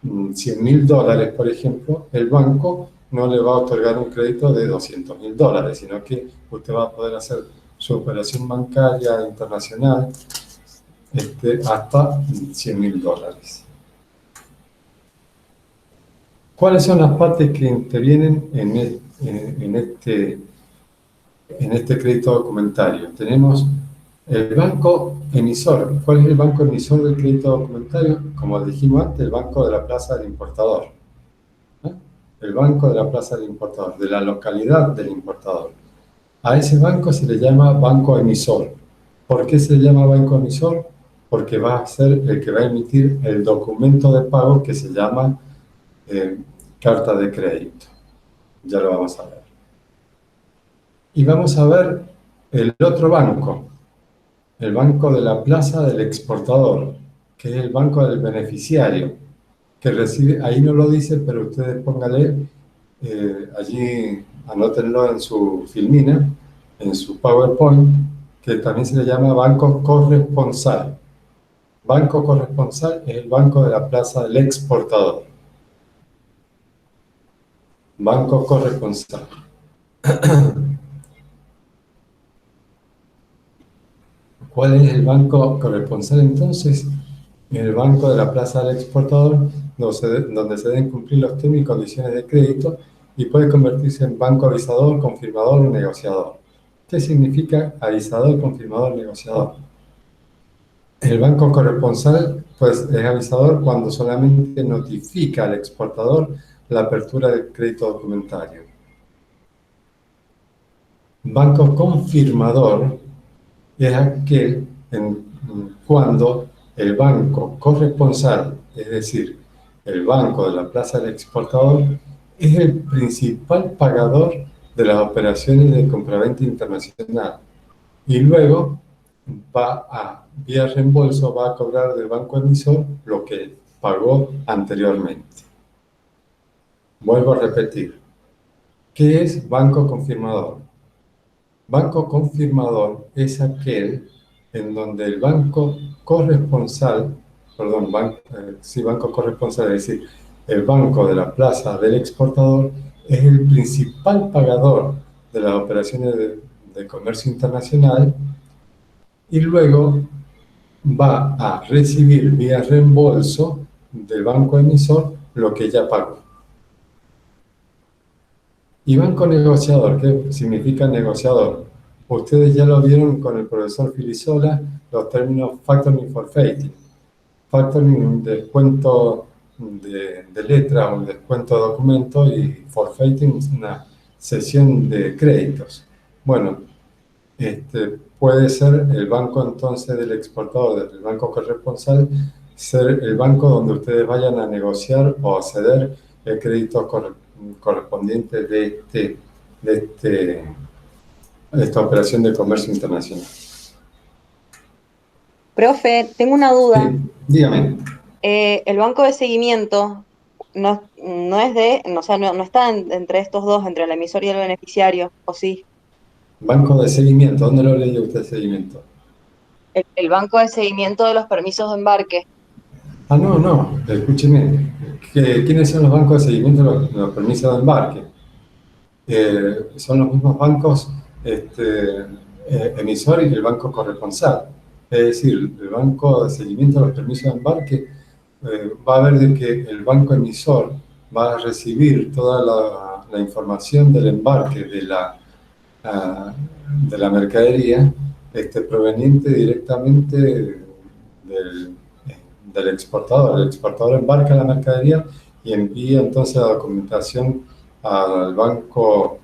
$100.000, por ejemplo, el banco no le va a otorgar un crédito de $200.000, sino que usted va a poder hacer su operación bancaria internacional hasta $100.000. ¿Cuáles son las partes que intervienen en este crédito documentario? Tenemos el banco emisor. ¿Cuál es el banco emisor del crédito documentario? Como dijimos antes, el banco de la plaza del importador. El banco de la plaza del importador, de la localidad del importador. A ese banco se le llama banco emisor. ¿Por qué se le llama banco emisor? Porque va a ser el que va a emitir el documento de pago que se llama carta de crédito. Ya lo vamos a ver. Y vamos a ver el otro banco, el banco de la plaza del exportador, que es el banco del beneficiario, que recibe, ahí no lo dice, pero ustedes pónganle, allí anótenlo en su filmina, en su PowerPoint, que también se le llama banco corresponsal. Banco corresponsal es el banco de la plaza del exportador. banco corresponsal. ¿Cuál es el banco corresponsal entonces? El banco de la plaza del exportador, donde se deben cumplir los términos y condiciones de crédito y puede convertirse en banco avisador, confirmador o negociador. ¿Qué significa avisador, confirmador, negociador? El banco corresponsal pues, es avisador cuando solamente notifica al exportador la apertura del crédito documentario. Banco confirmador es aquel cuando el banco corresponsal, es decir, el banco de la plaza del exportador, es el principal pagador de las operaciones de compraventa internacional y luego vía reembolso, va a cobrar del banco emisor lo que pagó anteriormente. Vuelvo a repetir, ¿qué es banco confirmador? Banco confirmador es aquel en donde el banco corresponsal, banco corresponsal, es decir, el banco de la plaza del exportador es el principal pagador de las operaciones de comercio internacional y luego va a recibir vía reembolso del banco emisor lo que ya pagó. Y banco negociador, ¿qué significa negociador? Ustedes ya lo vieron con el profesor Filisola, los términos factoring y forfaiting. Factoring, un descuento de letra, un descuento de documento, y forfaiting, una cesión de créditos. Bueno, puede ser el banco entonces del exportador, del banco corresponsal, ser el banco donde ustedes vayan a negociar o a ceder el crédito correspondiente de esta operación de comercio internacional. Profe, tengo una duda. Sí, dígame. El banco de seguimiento no está entre estos dos, entre el emisor y el beneficiario, ¿o sí? Banco de seguimiento, ¿dónde lo leyó usted seguimiento? El banco de seguimiento de los permisos de embarque. Ah, no, escúcheme. ¿Quiénes son los bancos de seguimiento de los permisos de embarque? Son los mismos bancos emisor y el banco corresponsal. Es decir, el banco de seguimiento de los permisos de embarque va a ver de que el banco emisor va a recibir toda la información del embarque de la mercadería proveniente directamente del exportador. El exportador embarca la mercadería y envía entonces la documentación al banco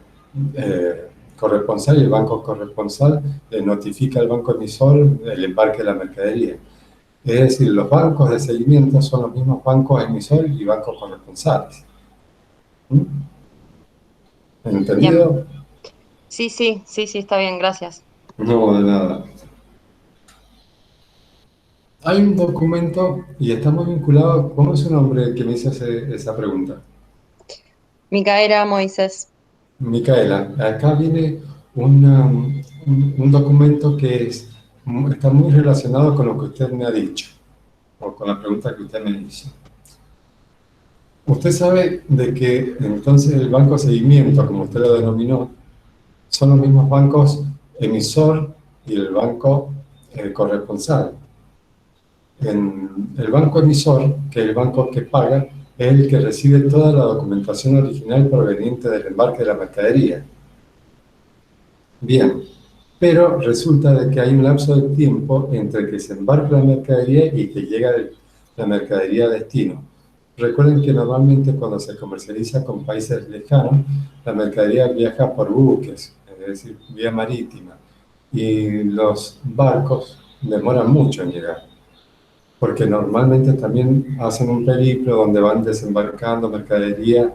corresponsal, y el banco corresponsal notifica al banco emisor el embarque de la mercadería. Es decir, los bancos de seguimiento son los mismos bancos emisores y bancos corresponsales. ¿Entendido? Bien. Sí, está bien, gracias. No, de nada. Hay un documento y está muy vinculado. ¿Cómo es su nombre que me hizo esa pregunta? Micaela Moisés. Micaela, acá viene un documento que está muy relacionado con lo que usted me ha dicho, o con la pregunta que usted me hizo. Usted sabe de que entonces el banco de seguimiento, como usted lo denominó, son los mismos bancos emisor y el banco corresponsal. En el banco emisor, que es el banco que paga, es el que recibe toda la documentación original proveniente del embarque de la mercadería. Bien, pero resulta de que hay un lapso de tiempo entre que se embarca la mercadería y que llega la mercadería a destino. Recuerden que normalmente cuando se comercializa con países lejanos, la mercadería viaja por buques, es decir, vía marítima, y los barcos demoran mucho en llegar, porque normalmente también hacen un periplo donde van desembarcando mercadería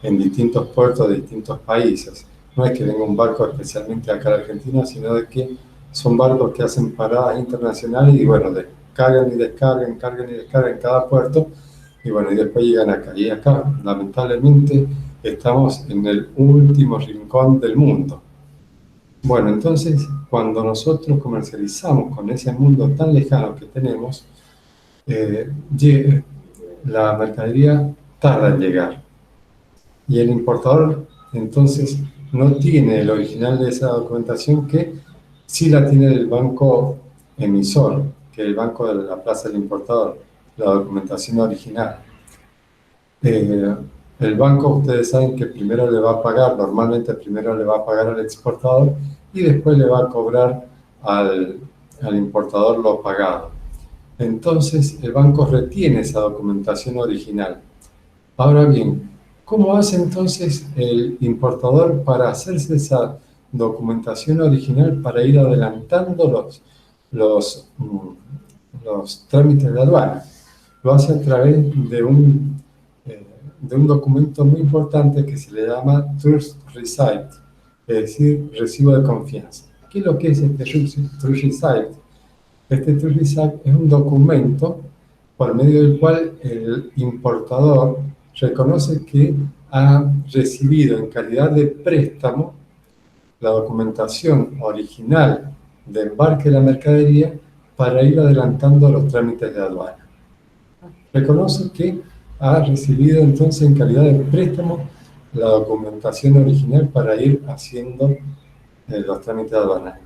en distintos puertos de distintos países. No es que venga un barco especialmente acá a la Argentina, sino de que son barcos que hacen paradas internacionales y bueno, cargan y descargan en cada puerto y bueno, y después llegan acá. Y acá, lamentablemente, estamos en el último rincón del mundo. Bueno, entonces, cuando nosotros comercializamos con ese mundo tan lejano que tenemos, la mercadería tarda en llegar. y el importador entonces no tiene el original de esa documentación, que sí la tiene el banco emisor, que es el banco de la plaza del importador, la documentación original. El banco, ustedes saben que primero le va a pagar, normalmente primero le va a pagar al exportador y después le va a cobrar al importador lo pagado. Entonces el banco retiene esa documentación original. Ahora bien, ¿cómo hace entonces el importador para hacerse esa documentación original para ir adelantando los trámites de aduana? Lo hace a través de un documento muy importante que se le llama Trust Receipt, es decir, recibo de confianza. ¿Qué es lo que es este Trust Receipt? Este Trust Receipt es un documento por medio del cual el importador reconoce que ha recibido en calidad de préstamo la documentación original de embarque de la mercadería para ir adelantando los trámites de aduana. Reconoce que ha recibido entonces en calidad de préstamo la documentación original para ir haciendo los trámites de aduana.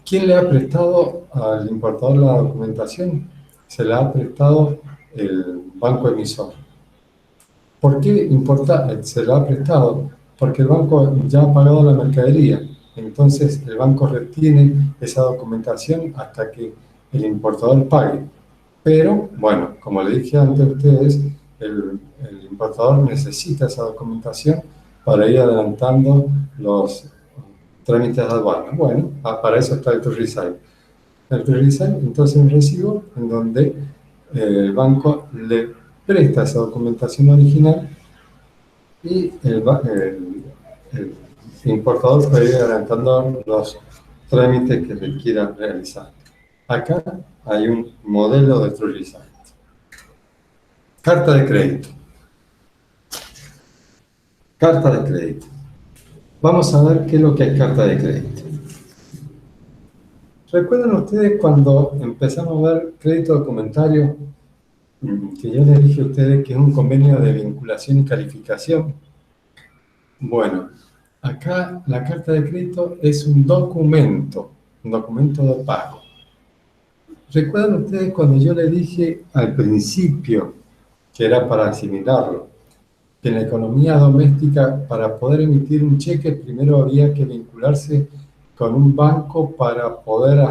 ¿Quién le ha prestado al importador la documentación? Se la ha prestado el banco emisor. ¿Por qué se la ha prestado? Porque el banco ya ha pagado la mercadería. Entonces el banco retiene esa documentación hasta que el importador pague. Pero, bueno, como le dije antes a ustedes, el importador necesita esa documentación para ir adelantando los trámites de aduana. Bueno, para eso está el Trust Receipt. El Trust Receipt, entonces, es un recibo en donde el banco le presta esa documentación original y el importador puede ir adelantando los trámites que le quiera realizar. Acá hay un modelo de Trust Receipt. Carta de crédito. Carta de crédito. Vamos a ver qué es lo que es carta de crédito. ¿Recuerdan ustedes cuando empezamos a ver crédito documentario, que yo les dije a ustedes que es un convenio de vinculación y calificación? Bueno, acá la carta de crédito es un documento de pago. ¿Recuerdan ustedes cuando yo les dije al principio, que era para asimilarlo, que en la economía doméstica, para poder emitir un cheque, primero había que vincularse con un banco para poder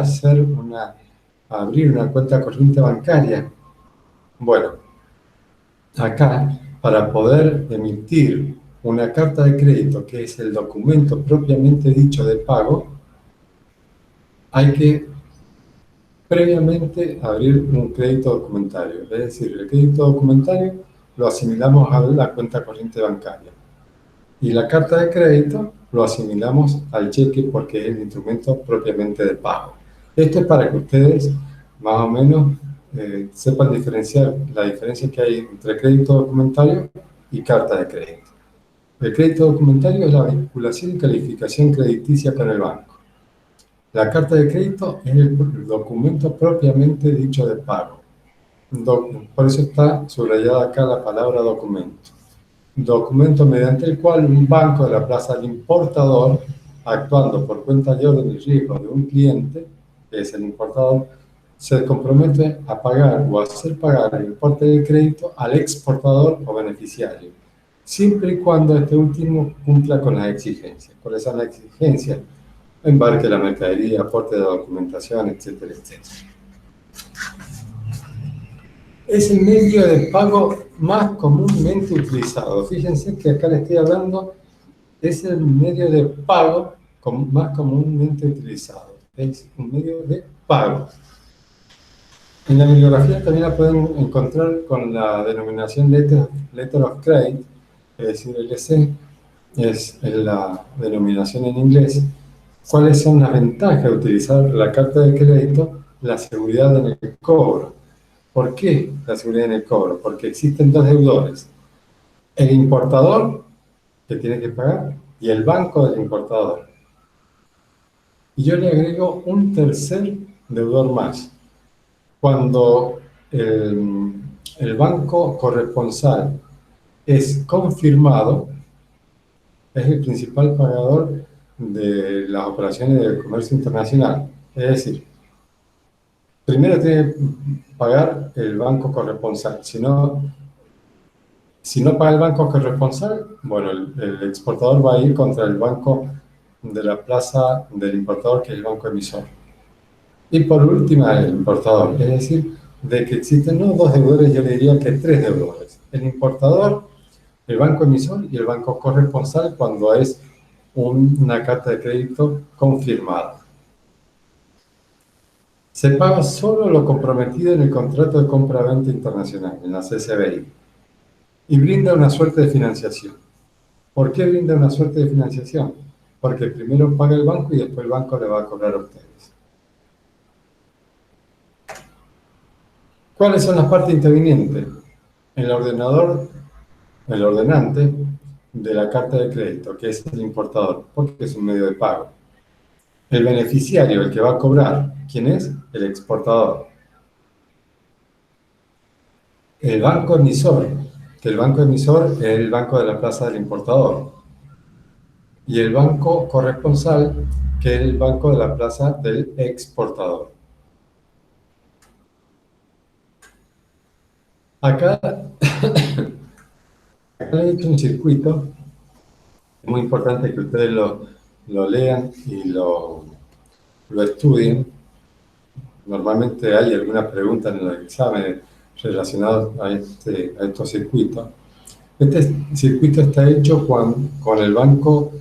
abrir una cuenta corriente bancaria? Bueno, acá, para poder emitir una carta de crédito, que es el documento propiamente dicho de pago, hay que previamente abrir un crédito documentario. Es decir, el crédito documentario lo asimilamos a la cuenta corriente bancaria. Y la carta de crédito lo asimilamos al cheque porque es el instrumento propiamente de pago. Esto es para que ustedes más o menos sepan diferenciar la diferencia que hay entre crédito documentario y carta de crédito. El crédito documentario es la vinculación y calificación crediticia con el banco. La carta de crédito es el documento propiamente dicho de pago. Por eso está subrayada acá la palabra documento. Documento mediante el cual un banco de la plaza del importador, actuando por cuenta y orden y riesgo de un cliente, que es el importador, se compromete a pagar o a hacer pagar el importe del crédito al exportador o beneficiario, siempre y cuando este último cumpla con las exigencias. ¿Cuáles son las exigencias? Embarque de la mercadería, aporte de documentación, etcétera, etcétera. Es el medio de pago más comúnmente utilizado. Fíjense que acá les estoy hablando, es el medio de pago más comúnmente utilizado. Es un medio de pago. En la bibliografía también la pueden encontrar con la denominación Letter of Credit, es decir, LC, es la denominación en inglés. ¿Cuáles son las ventajas de utilizar la carta de crédito? La seguridad en el cobro. ¿Por qué la seguridad en el cobro? Porque existen dos deudores. El importador, que tiene que pagar, y el banco del importador. Y yo le agrego un tercer deudor más. Cuando el banco corresponsal es confirmado, es el principal pagador de las operaciones de comercio internacional. Es decir, primero tiene que pagar el banco corresponsal. Si no paga el banco corresponsal, bueno, el exportador va a ir contra el banco de la plaza del importador, que es el banco emisor. Y por último, el importador. Es decir, de que existen no dos deudores, yo le diría que tres deudores. El importador, el banco emisor y el banco corresponsal cuando es una carta de crédito confirmada. Se paga solo lo comprometido en el contrato de compra-venta internacional, en la CCBI, y brinda una suerte de financiación. ¿Por qué brinda una suerte de financiación? Porque primero paga el banco y después el banco le va a cobrar a ustedes. ¿Cuáles son las partes intervinientes? El ordenador, el ordenante de la carta de crédito, que es el importador, porque es un medio de pago. El beneficiario, el que va a cobrar, ¿quién es? El exportador. El banco emisor, que el banco emisor es el banco de la plaza del importador. Y el banco corresponsal, que es el banco de la plaza del exportador. Acá he hecho un circuito, es muy importante que ustedes lo lean y lo estudien. Normalmente hay algunas preguntas en los exámenes relacionadas a estos circuitos. Este circuito está hecho con el banco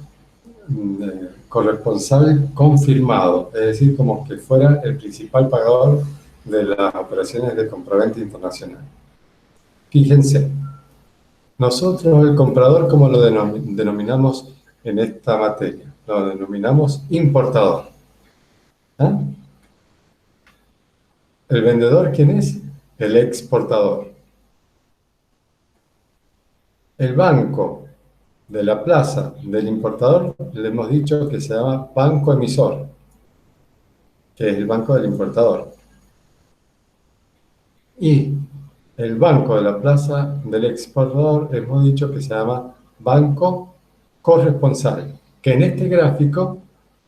corresponsal confirmado, es decir, como que fuera el principal pagador de las operaciones de compraventa internacional. Fíjense, nosotros el comprador, ¿cómo lo denominamos en esta materia? Lo denominamos importador. ¿Ah? ¿El vendedor quién es? El exportador. El banco de la plaza del importador, le hemos dicho que se llama banco emisor, que es el banco del importador. Y el banco de la plaza del exportador, hemos dicho que se llama banco corresponsal, que en este gráfico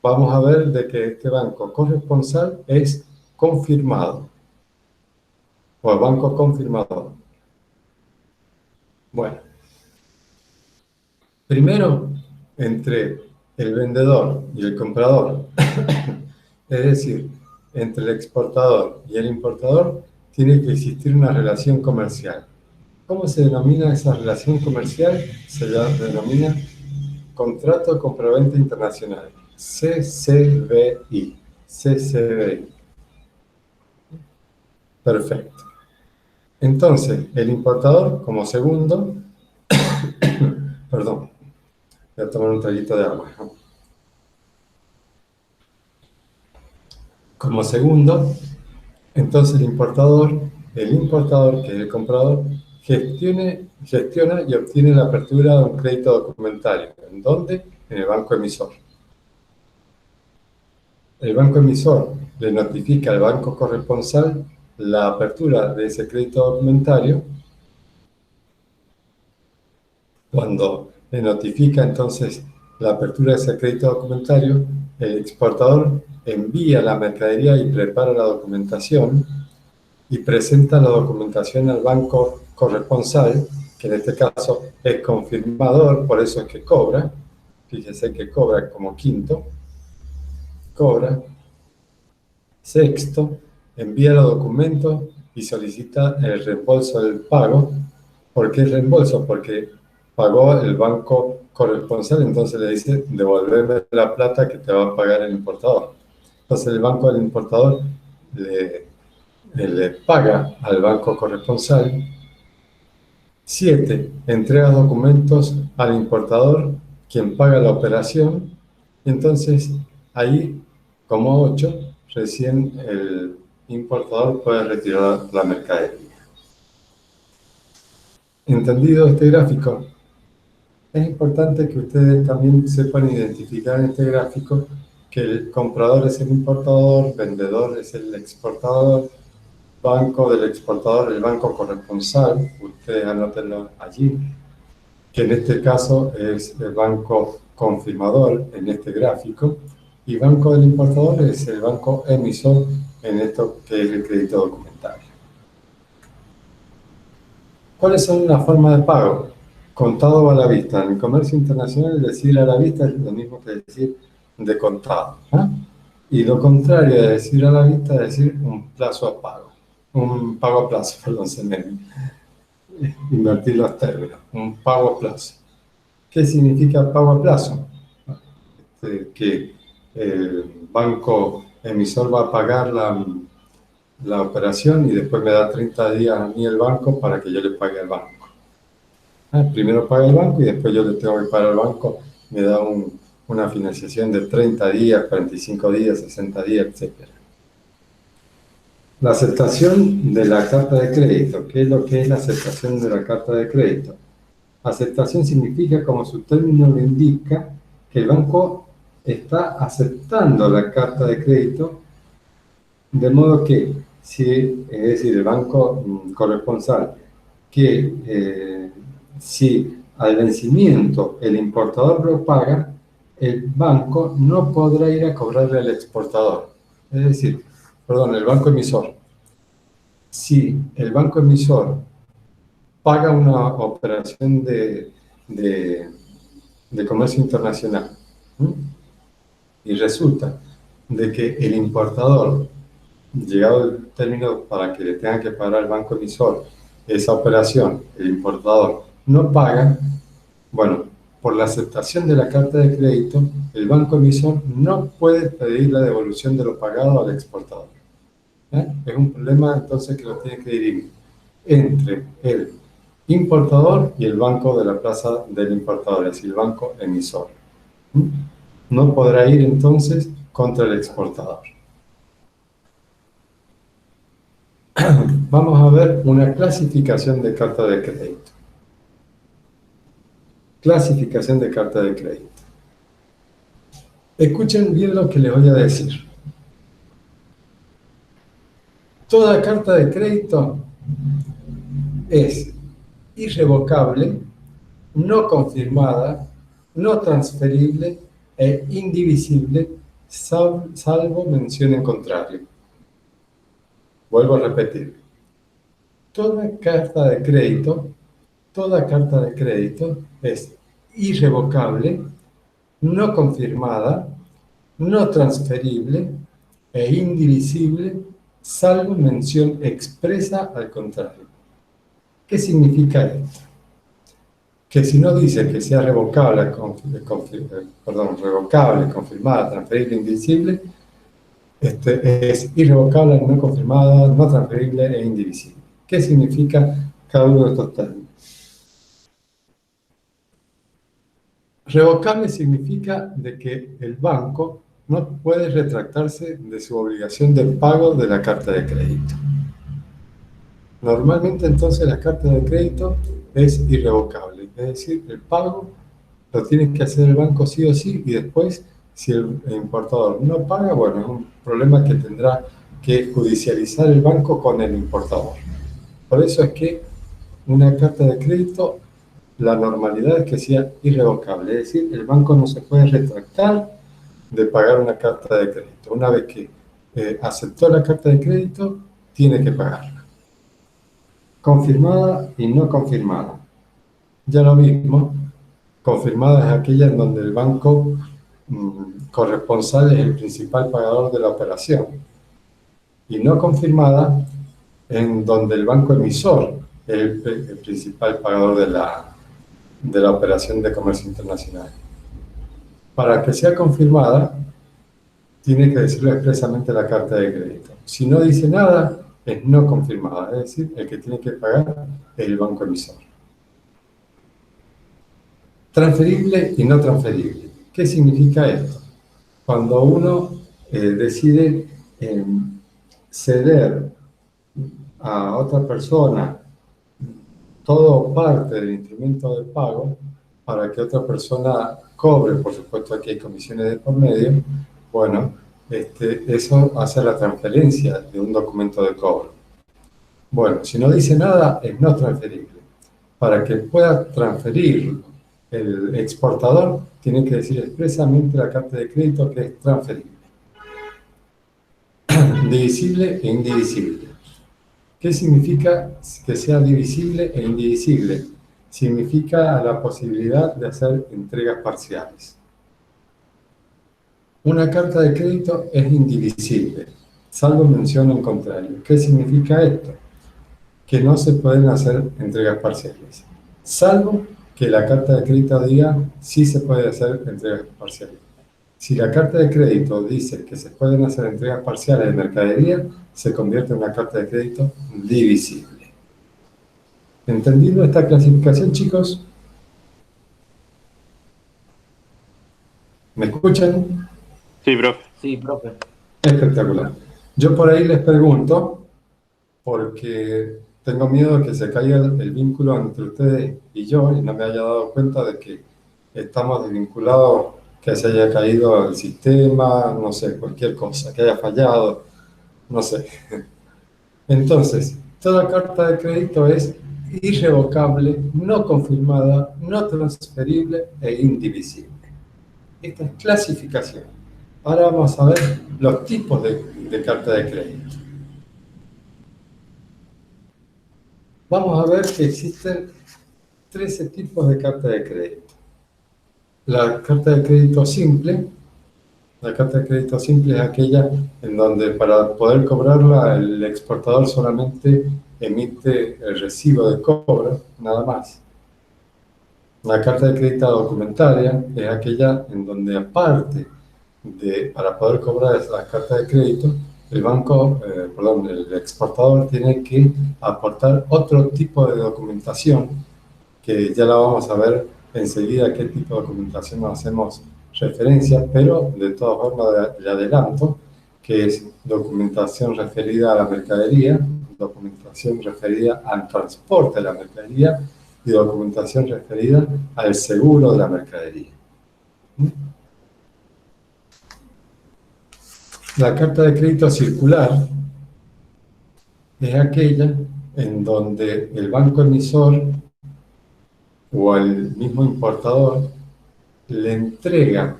vamos a ver de que este banco corresponsal es confirmado, o el banco confirmador. Bueno, primero, entre el vendedor y el comprador, es decir, entre el exportador y el importador, tiene que existir una relación comercial. ¿Cómo se denomina esa relación comercial? Se denomina Contrato de Compraventa Internacional, CCBI. CCBI. Perfecto. Entonces, el importador como segundo, perdón, voy a tomar un traguito de agua. Como segundo, entonces el importador, que es el comprador, gestiona y obtiene la apertura de un crédito documentario. ¿En dónde? En el banco emisor. El banco emisor le notifica al banco corresponsal la apertura de ese crédito documentario. Cuando le notifica entonces la apertura de ese crédito documentario, el exportador envía la mercadería y prepara la documentación y presenta la documentación al banco corresponsal, que en este caso es confirmador, por eso es que cobra. Fíjese que cobra como quinto, cobra. Sexto, envía los documentos y solicita el reembolso del pago. ¿Por qué el reembolso? Porque pagó el banco corresponsal, entonces le dice, devolverme la plata que te va a pagar el importador. Entonces el banco del importador le paga al banco corresponsal. 7, entrega documentos al importador, quien paga la operación. Entonces, ahí, como 8, recién el importador puede retirar la mercadería. ¿Entendido este gráfico? Es importante que ustedes también sepan identificar en este gráfico que el comprador es el importador, vendedor es el exportador, banco del exportador, el banco corresponsal, ustedes anótenlo allí. que en este caso es el banco confirmador en este gráfico, y banco del importador es el banco emisor en esto que es el crédito documentario. ¿Cuáles son las formas de pago? Contado o a la vista. En el comercio internacional, decir a la vista es lo mismo que decir de contado, ¿eh? Y lo contrario de decir a la vista es decir un plazo a pago. Un pago a plazo, perdón, se me invertir los términos. Un pago a plazo. ¿Qué significa pago a plazo? Que el banco emisor va a pagar la operación y después me da 30 días a mí el banco para que yo le pague al banco. Primero paga el banco y después yo le tengo que pagar al banco, me da una financiación de 30 días, 45 días, 60 días, etc. La aceptación de la carta de crédito. ¿Qué es lo que es la aceptación de la carta de crédito? Aceptación significa, como su término lo indica, que el banco está aceptando la carta de crédito, de modo que, si, es decir, el banco corresponsal, que si al vencimiento el importador lo paga, el banco no podrá ir a cobrarle al exportador. Es decir, perdón, el banco emisor. Si el banco emisor paga una operación de comercio internacional, ¿sí? Y resulta de que el importador, llegado el término para que le tenga que pagar al banco emisor esa operación, el importador no paga, bueno, por la aceptación de la carta de crédito, el banco emisor no puede pedir la devolución de lo pagado al exportador. Es un problema entonces que lo tiene que dirimir entre el importador y el banco de la plaza del importador, es decir, el banco emisor. No podrá ir entonces contra el exportador. Vamos a ver una clasificación de carta de crédito. Clasificación de carta de crédito. Escuchen bien lo que les voy a decir. Toda carta de crédito es irrevocable, no confirmada, no transferible e indivisible, salvo mención en contrario. Vuelvo a repetir. Toda carta de crédito es irrevocable, no confirmada, no transferible e indivisible, salvo mención expresa al contrario. ¿Qué significa esto? Que si no dice que sea revocable, confirmada, transferible, indivisible, es irrevocable, no confirmada, no transferible e indivisible. ¿Qué significa cada uno de estos términos? Revocable significa de que el banco no puede retractarse de su obligación de pago de la carta de crédito. Normalmente entonces la carta de crédito es irrevocable, es decir, el pago lo tiene que hacer el banco sí o sí, y después si el importador no paga, bueno, es un problema que tendrá que judicializar el banco con el importador. Por eso es que una carta de crédito, la normalidad es que sea irrevocable, es decir, el banco no se puede retractar de pagar una carta de crédito. Una vez que aceptó la carta de crédito, tiene que pagarla. Confirmada y no confirmada. Ya lo mismo, confirmada es aquella en donde el banco corresponsal es el principal pagador de la operación. Y no confirmada en donde el banco emisor es el principal pagador de la operación de comercio internacional. Para que sea confirmada, tiene que decirlo expresamente la carta de crédito. Si no dice nada, es no confirmada, es decir, el que tiene que pagar es el banco emisor. Transferible y no transferible. ¿Qué significa esto? Cuando uno decide ceder a otra persona todo o parte del instrumento de pago para que otra persona cobre, por supuesto aquí hay comisiones de por medio, bueno, eso hace la transferencia de un documento de cobro. Bueno, si no dice nada, es no transferible. para que pueda transferirlo el exportador, tiene que decir expresamente la carta de crédito que es transferible. Divisible e indivisible. ¿Qué significa que sea divisible e indivisible? Significa la posibilidad de hacer entregas parciales. Una carta de crédito es indivisible, salvo mención en contrario. ¿Qué significa esto? Que no se pueden hacer entregas parciales, salvo que la carta de crédito diga sí se puede hacer entregas parciales. Si la carta de crédito dice que se pueden hacer entregas parciales de mercadería, se convierte en una carta de crédito divisible. ¿Entendido esta clasificación, chicos? ¿Me escuchan? Sí, profe. Sí, profe. Espectacular. Yo por ahí les pregunto, porque tengo miedo de que se caiga el vínculo entre ustedes y yo, y no me haya dado cuenta de que estamos desvinculados, que se haya caído el sistema, no sé, cualquier cosa, que haya fallado, no sé. Entonces, toda carta de crédito es irrevocable, no confirmada, no transferible e indivisible. Esta es clasificación. Ahora vamos a ver los tipos de carta de crédito. Vamos a ver que existen 13 tipos de carta de crédito. La carta de crédito simple. La carta de crédito simple es aquella en donde para poder cobrarla el exportador solamente emite el recibo de cobro, nada más. La carta de crédito documentaria es aquella en donde aparte para poder cobrar esa carta de crédito, el exportador tiene que aportar otro tipo de documentación, que ya la vamos a ver enseguida qué tipo de documentación nos hacemos referencia, pero de todas formas le adelanto que es documentación referida a la mercadería, documentación referida al transporte de la mercadería y documentación referida al seguro de la mercadería. La carta de crédito circular es aquella en donde el banco emisor o el mismo importador le entrega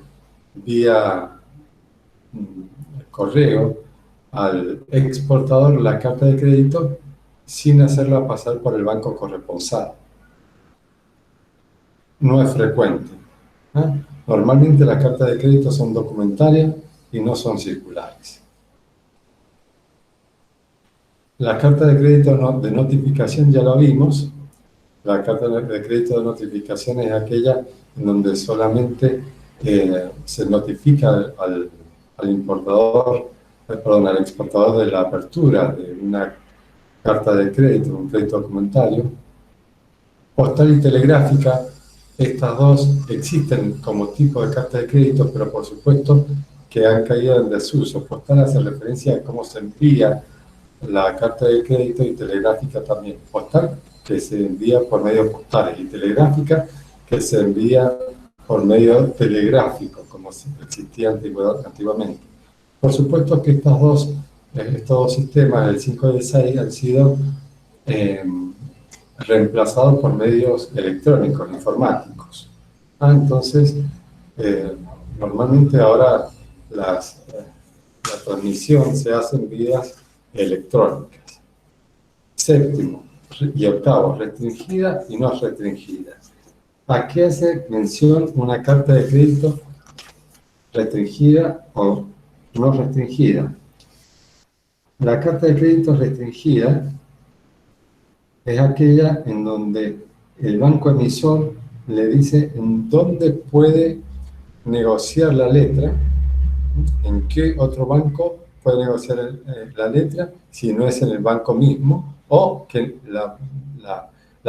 vía correo al exportador la carta de crédito sin hacerla pasar por el banco corresponsal. No es frecuente. Normalmente las cartas de crédito son documentarias y no son circulares. La carta de crédito de notificación ya la vimos. La carta de crédito de notificación es aquella en donde solamente se notifica al importador, al exportador de la apertura de una carta de crédito, un crédito documentario. Postal y telegráfica, estas dos existen como tipo de carta de crédito, pero por supuesto que han caído en desuso. Postal hace referencia a cómo se envía la carta de crédito y telegráfica también. Postal, que se envía por medios postales, y telegráfica, que se envía por medio telegráfico, como existía antiguamente. Por supuesto que estos dos sistemas, el 5 y el 6, han sido reemplazados por medios electrónicos, informáticos. Entonces, normalmente ahora la transmisión se hace en vías electrónicas. Séptimo y octavo, restringida y no restringida. ¿A qué hace mención una carta de crédito restringida o no restringida? La carta de crédito restringida es aquella en donde el banco emisor le dice en dónde puede negociar la letra, en qué otro banco puede negociar la letra, si no es en el banco mismo, o que la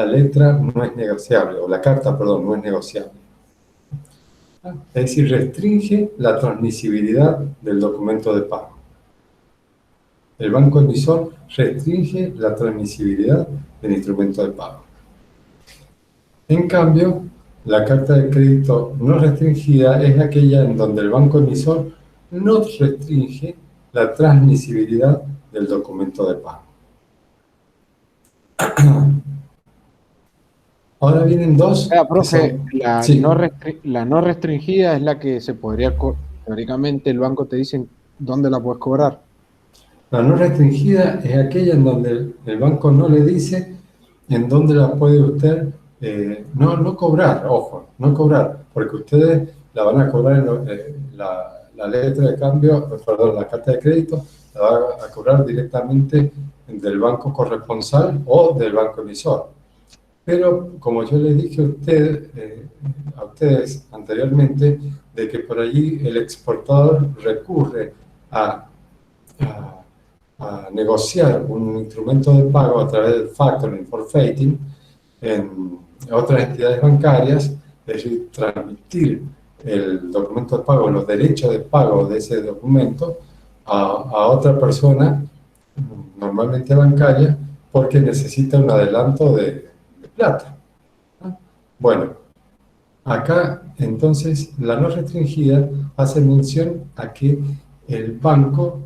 letra no es negociable, o la carta, perdón, no es negociable. Es decir, restringe la transmisibilidad del documento de pago. El banco emisor restringe la transmisibilidad del instrumento de pago. En cambio, la carta de crédito no restringida es aquella en donde el banco emisor no restringe la transmisibilidad del documento de pago. Ahora vienen dos que Profe, son... Sí, la no restringida es la que se podría, teóricamente el banco te dice dónde la puedes cobrar. la no restringida es aquella en donde el banco no le dice en dónde la puede usted no cobrar, ojo, no cobrar, porque ustedes la van a cobrar la letra de cambio, perdón, la carta de crédito, la van a cobrar directamente del banco corresponsal o del banco emisor. Pero como yo les dije a ustedes anteriormente, de que por allí el exportador recurre a, a- a negociar un instrumento de pago a través del factoring for forfeiting en otras entidades bancarias, es decir, transmitir el documento de pago, los derechos de pago de ese documento a otra persona, normalmente bancaria, porque necesita un adelanto de plata. Bueno, acá entonces la no restringida hace mención a que el banco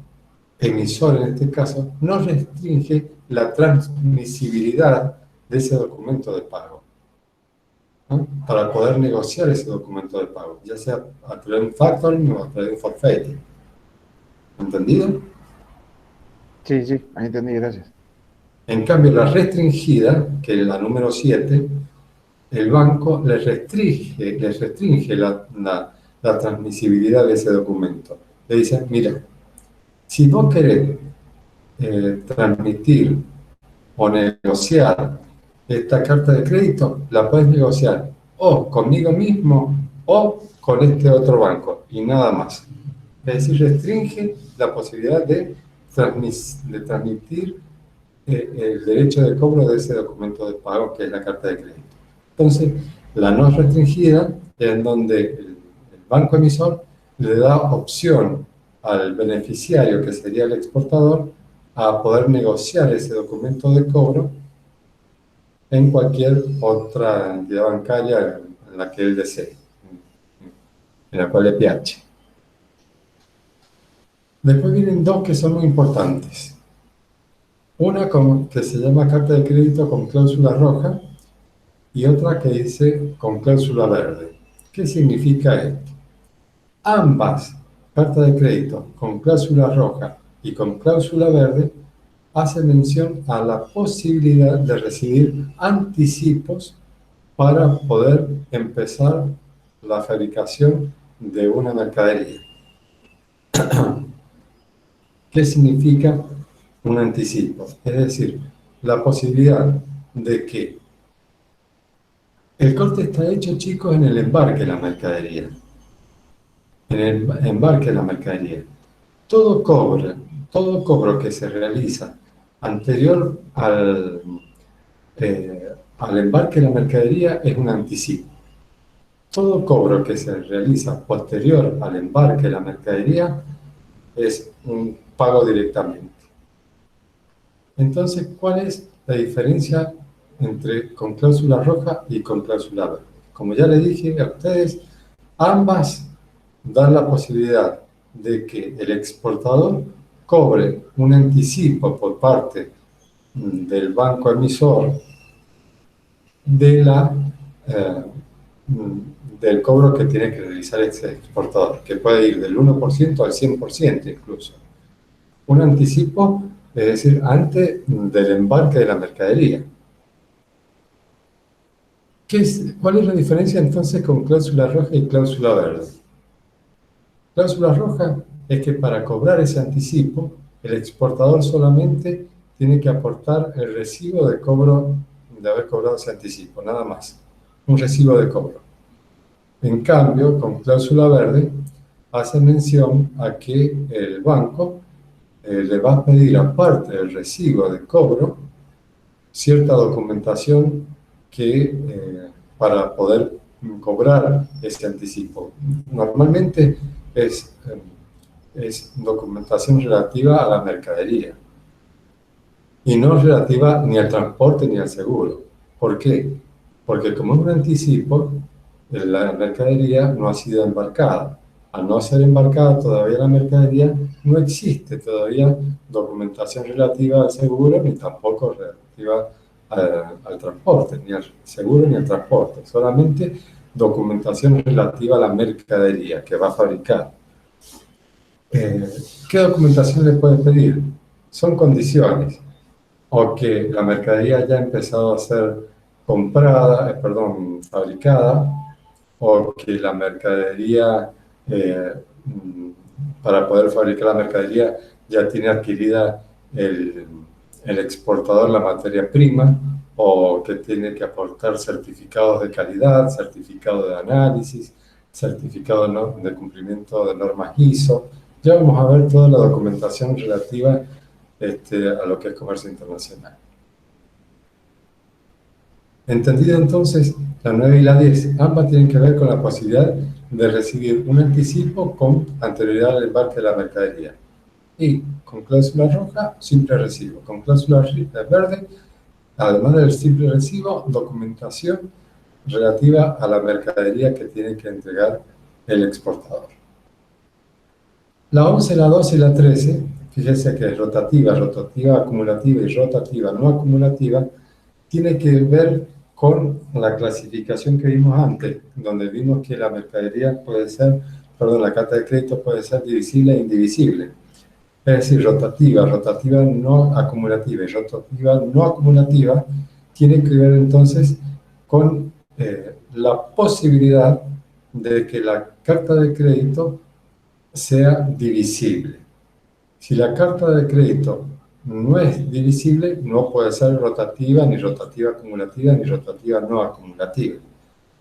emisor, en este caso, no restringe la transmisibilidad de ese documento de pago, ¿no? Para poder negociar ese documento de pago, ya sea a través de un factoring o a través de un forfaiting. ¿Entendido? Sí, sí, ahí entendí, gracias. En cambio, la restringida, que es la número 7, el banco le restringe la transmisibilidad de ese documento. Le dice, mira, si vos querés transmitir o negociar esta carta de crédito, la puedes negociar o conmigo mismo o con este otro banco y nada más. Es decir, restringe la posibilidad de transmitir el derecho de cobro de ese documento de pago que es la carta de crédito. Entonces, la no restringida es en donde el banco emisor le da opción al beneficiario, que sería el exportador, a poder negociar ese documento de cobro en cualquier otra entidad bancaria en la que él desee, en la cual le piache. Después vienen dos que son muy importantes. Una que se llama carta de crédito con cláusula roja y otra que dice con cláusula verde. ¿Qué significa esto? Ambas, carta de crédito con cláusula roja y con cláusula verde, hacen mención a la posibilidad de recibir anticipos para poder empezar la fabricación de una mercadería. ¿Qué significa un anticipo? Es decir, la posibilidad de que el corte está hecho, chicos, en el embarque de la mercadería. En el embarque de la mercadería. Todo cobro que se realiza anterior al embarque de la mercadería es un anticipo. Todo cobro que se realiza posterior al embarque de la mercadería es un pago directamente. Entonces, ¿cuál es la diferencia entre con cláusula roja y con cláusula verde? Como ya le dije a ustedes, ambas dan la posibilidad de que el exportador cobre un anticipo por parte del banco emisor de eh, del cobro que tiene que realizar ese exportador, que puede ir del 1% al 100% incluso. Un anticipo, es decir, antes del embarque de la mercadería. ¿Cuál es la diferencia entonces con cláusula roja y cláusula verde? Cláusula roja es que para cobrar ese anticipo, el exportador solamente tiene que aportar el recibo de cobro de haber cobrado ese anticipo, nada más. Un recibo de cobro. En cambio, con cláusula verde, hace mención a que el banco le va a pedir, aparte del recibo de cobro, cierta documentación para poder cobrar ese anticipo. Normalmente es documentación relativa a la mercadería y no relativa ni al transporte ni al seguro. ¿Por qué? Porque como es un anticipo, la mercadería no ha sido embarcada. Al no ser embarcada todavía la mercadería, no existe todavía documentación relativa al seguro ni tampoco relativa al transporte, ni al seguro ni al transporte, solamente documentación relativa a la mercadería que va a fabricar. ¿Qué documentación le puede pedir? Son condiciones, o que la mercadería haya empezado a ser comprada, fabricada, o que la mercadería, para poder fabricar la mercadería, ya tiene adquirida el exportador la materia prima, o que tiene que aportar certificados de calidad, certificado de análisis, certificado de cumplimiento de normas ISO. Ya vamos a ver toda la documentación relativa a lo que es comercio internacional. Entendido entonces, la 9 y la 10, ambas tienen que ver con la posibilidad de recibir un anticipo con anterioridad al embarque de la mercadería. Y con cláusula roja, simple recibo. Con cláusula verde, además del simple recibo, documentación relativa a la mercadería que tiene que entregar el exportador. La 11, la 12 y la 13, fíjense que es rotativa, rotativa acumulativa y rotativa no acumulativa, tiene que ver con la clasificación que vimos antes, donde vimos que la mercadería puede ser, la carta de crédito puede ser divisible e indivisible. Es decir, rotativa, rotativa no acumulativa y rotativa no acumulativa tiene que ver entonces con la posibilidad de que la carta de crédito sea divisible. Si la carta de crédito no es divisible, no puede ser rotativa, ni rotativa acumulativa, ni rotativa no acumulativa.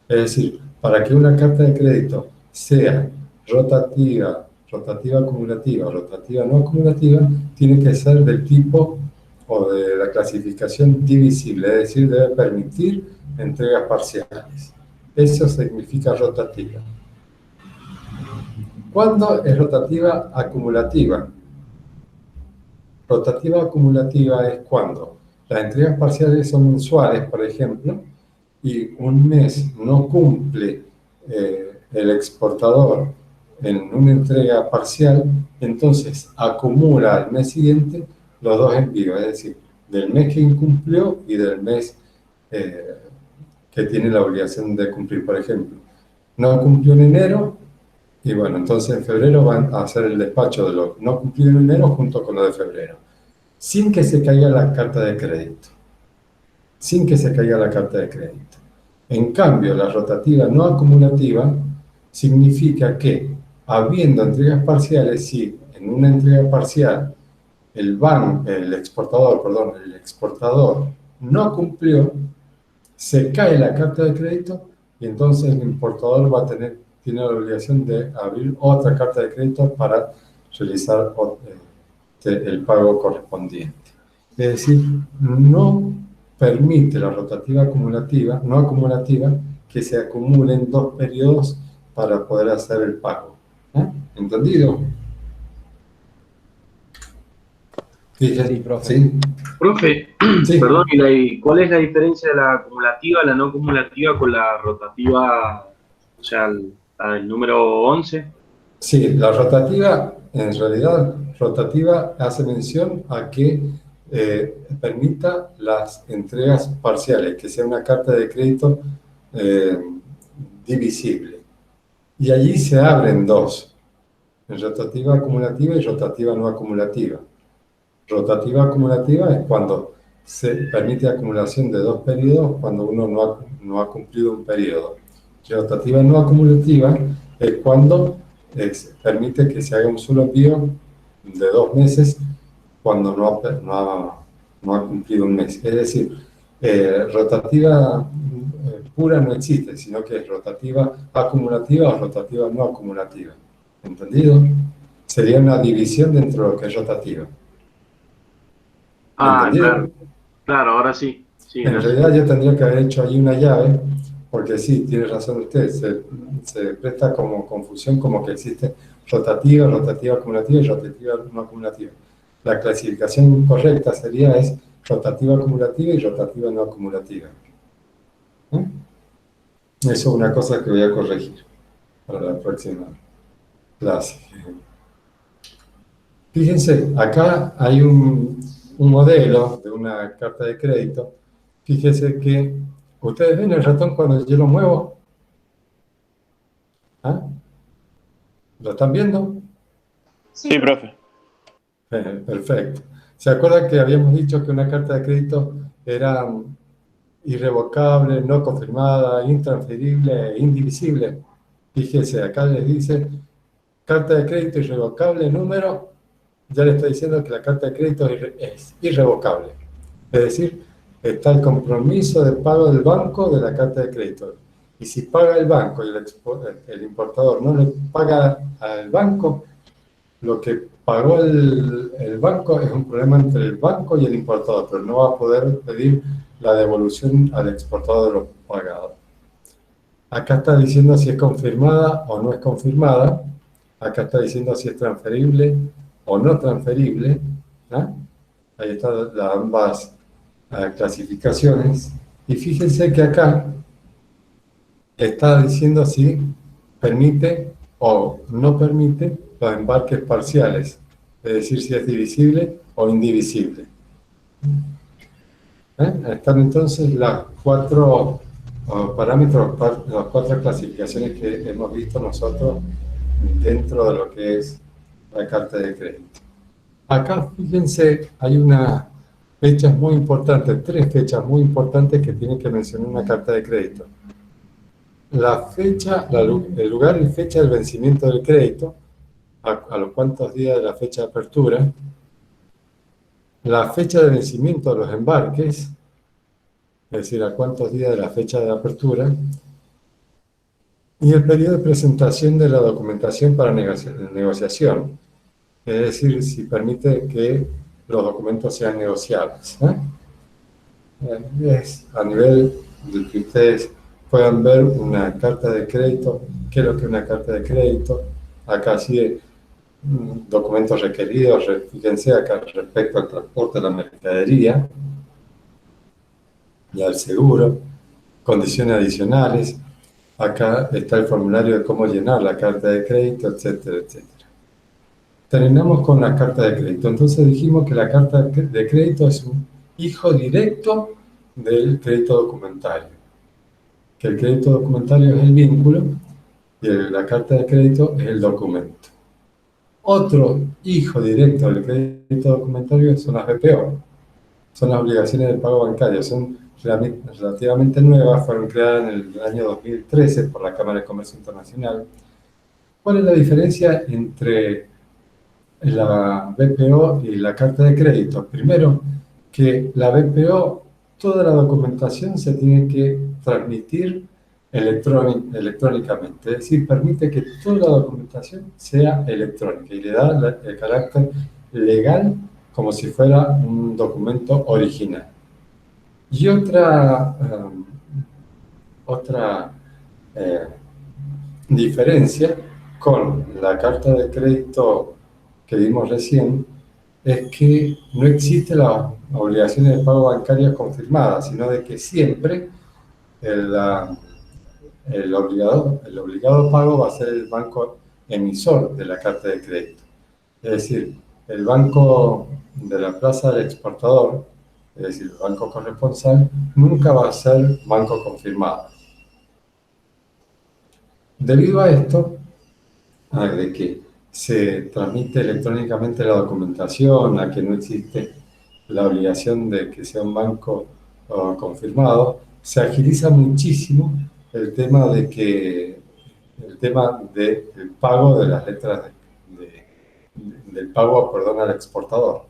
Es decir, para que una carta de crédito sea rotativa, rotativa acumulativa, rotativa no acumulativa, tiene que ser del tipo o de la clasificación divisible, es decir, debe permitir entregas parciales. Eso significa rotativa. ¿Cuándo es rotativa acumulativa? Rotativa acumulativa es cuando las entregas parciales son mensuales, por ejemplo, y un mes no cumple el exportador en una entrega parcial, entonces acumula al mes siguiente los dos envíos, es decir, del mes que incumplió y del mes que tiene la obligación de cumplir. Por ejemplo, no cumplió en enero, y bueno, entonces en febrero van a hacer el despacho de lo no cumplido en enero junto con lo de febrero, sin que se caiga la carta de crédito. Sin que se caiga la carta de crédito. En cambio, la rotativa no acumulativa significa que, habiendo entregas parciales, si en una entrega parcial el exportador no cumplió, se cae la carta de crédito y entonces el importador tiene la obligación de abrir otra carta de crédito para realizar el pago correspondiente. Es decir, no permite la rotativa acumulativa, no acumulativa, que se acumulen dos periodos para poder hacer el pago. ¿Entendido? Sí, profe. ¿Sí? Profe, Sí. perdón, ¿cuál es la diferencia de la acumulativa, la no acumulativa con la rotativa, o sea, la del número 11? Sí, la rotativa, en realidad, rotativa hace mención a que permita las entregas parciales, que sea una carta de crédito divisible. Y allí se abren dos, rotativa acumulativa y rotativa no acumulativa. Rotativa acumulativa es cuando se permite acumulación de dos periodos cuando uno no ha cumplido un periodo. Rotativa no acumulativa es cuando permite que se haga un solo envío de 2 meses cuando no ha cumplido un mes. Es decir, rotativa pura no existe, sino que es rotativa acumulativa o rotativa no acumulativa. ¿Entendido? Sería una división dentro de lo que es rotativa. Claro, claro, ahora sí. En realidad yo tendría que haber hecho ahí una llave, porque sí, tiene razón usted, se presta como confusión, como que existe rotativa, rotativa acumulativa y rotativa no acumulativa. La clasificación correcta sería rotativa acumulativa y rotativa no acumulativa. Eso es una cosa que voy a corregir para la próxima clase. Fíjense, acá hay un modelo de una carta de crédito Fíjese que, ¿ustedes ven el ratón cuando yo lo muevo? ¿Ah? ¿Lo están viendo? Sí, profe. Perfecto. ¿Se acuerdan que habíamos dicho que una carta de crédito era irrevocable, no confirmada, intransferible e indivisible? Fíjese, acá les dice carta de crédito irrevocable, número, ya le está diciendo que la carta de crédito es irrevocable. Es decir, está el compromiso de pago del banco de la carta de crédito. Y si paga el banco y el importador no le paga al banco, lo que pagó el banco es un problema entre el banco y el importador, pero no va a poder pedir la devolución al exportador de lo pagado. Acá está diciendo si es confirmada o no es confirmada. Acá está diciendo si es transferible o no transferible. ¿Ah? Ahí están ambas clasificaciones. Y fíjense que acá está diciendo si permite o no permite los embarques parciales. Es decir, si es divisible o indivisible. Están entonces las cuatro parámetros, las cuatro clasificaciones que hemos visto nosotros dentro de lo que es la carta de crédito. Acá, fíjense, hay unas fechas muy importantes, 3 fechas muy importantes que tienen que mencionar una carta de crédito. La fecha, el lugar y fecha del vencimiento del crédito, a los cuantos días de la fecha de apertura, la fecha de vencimiento de los embarques, es decir, a cuántos días de la fecha de apertura, y el periodo de presentación de la documentación para negociación, es decir, si permite que los documentos sean negociables. Es a nivel de que ustedes puedan ver una carta de crédito, qué es lo que es una carta de crédito, acá sí documentos requeridos, fíjense acá respecto al transporte de la mercadería y al seguro, condiciones adicionales, acá está el formulario de cómo llenar la carta de crédito, etcétera, etcétera. Terminamos con la carta de crédito. Entonces dijimos que la carta de crédito es un hijo directo del crédito documentario. Que el crédito documentario es el vínculo y la carta de crédito es el documento. Otro hijo directo del crédito documentario son las BPO. Son las obligaciones de pago bancario. Son relativamente nuevas, fueron creadas en el año 2013 por la Cámara de Comercio Internacional. ¿Cuál es la diferencia entre la BPO y la carta de crédito? Primero, que la BPO, toda la documentación se tiene que transmitir electrónicamente, es decir, permite que toda la documentación sea electrónica y le da el carácter legal como si fuera un documento original. Y otra diferencia con la carta de crédito que vimos recién es que no existe la obligaciones de pago bancarias confirmadas, sino de que siempre el obligado pago va a ser el banco emisor de la carta de crédito. Es decir, el banco de la plaza del exportador, es decir, el banco corresponsal, nunca va a ser banco confirmado. Debido a esto, de que se transmite electrónicamente la documentación, a que no existe la obligación de que sea un banco confirmado, se agiliza muchísimo el tema del pago de las letras del pago, perdón, al exportador.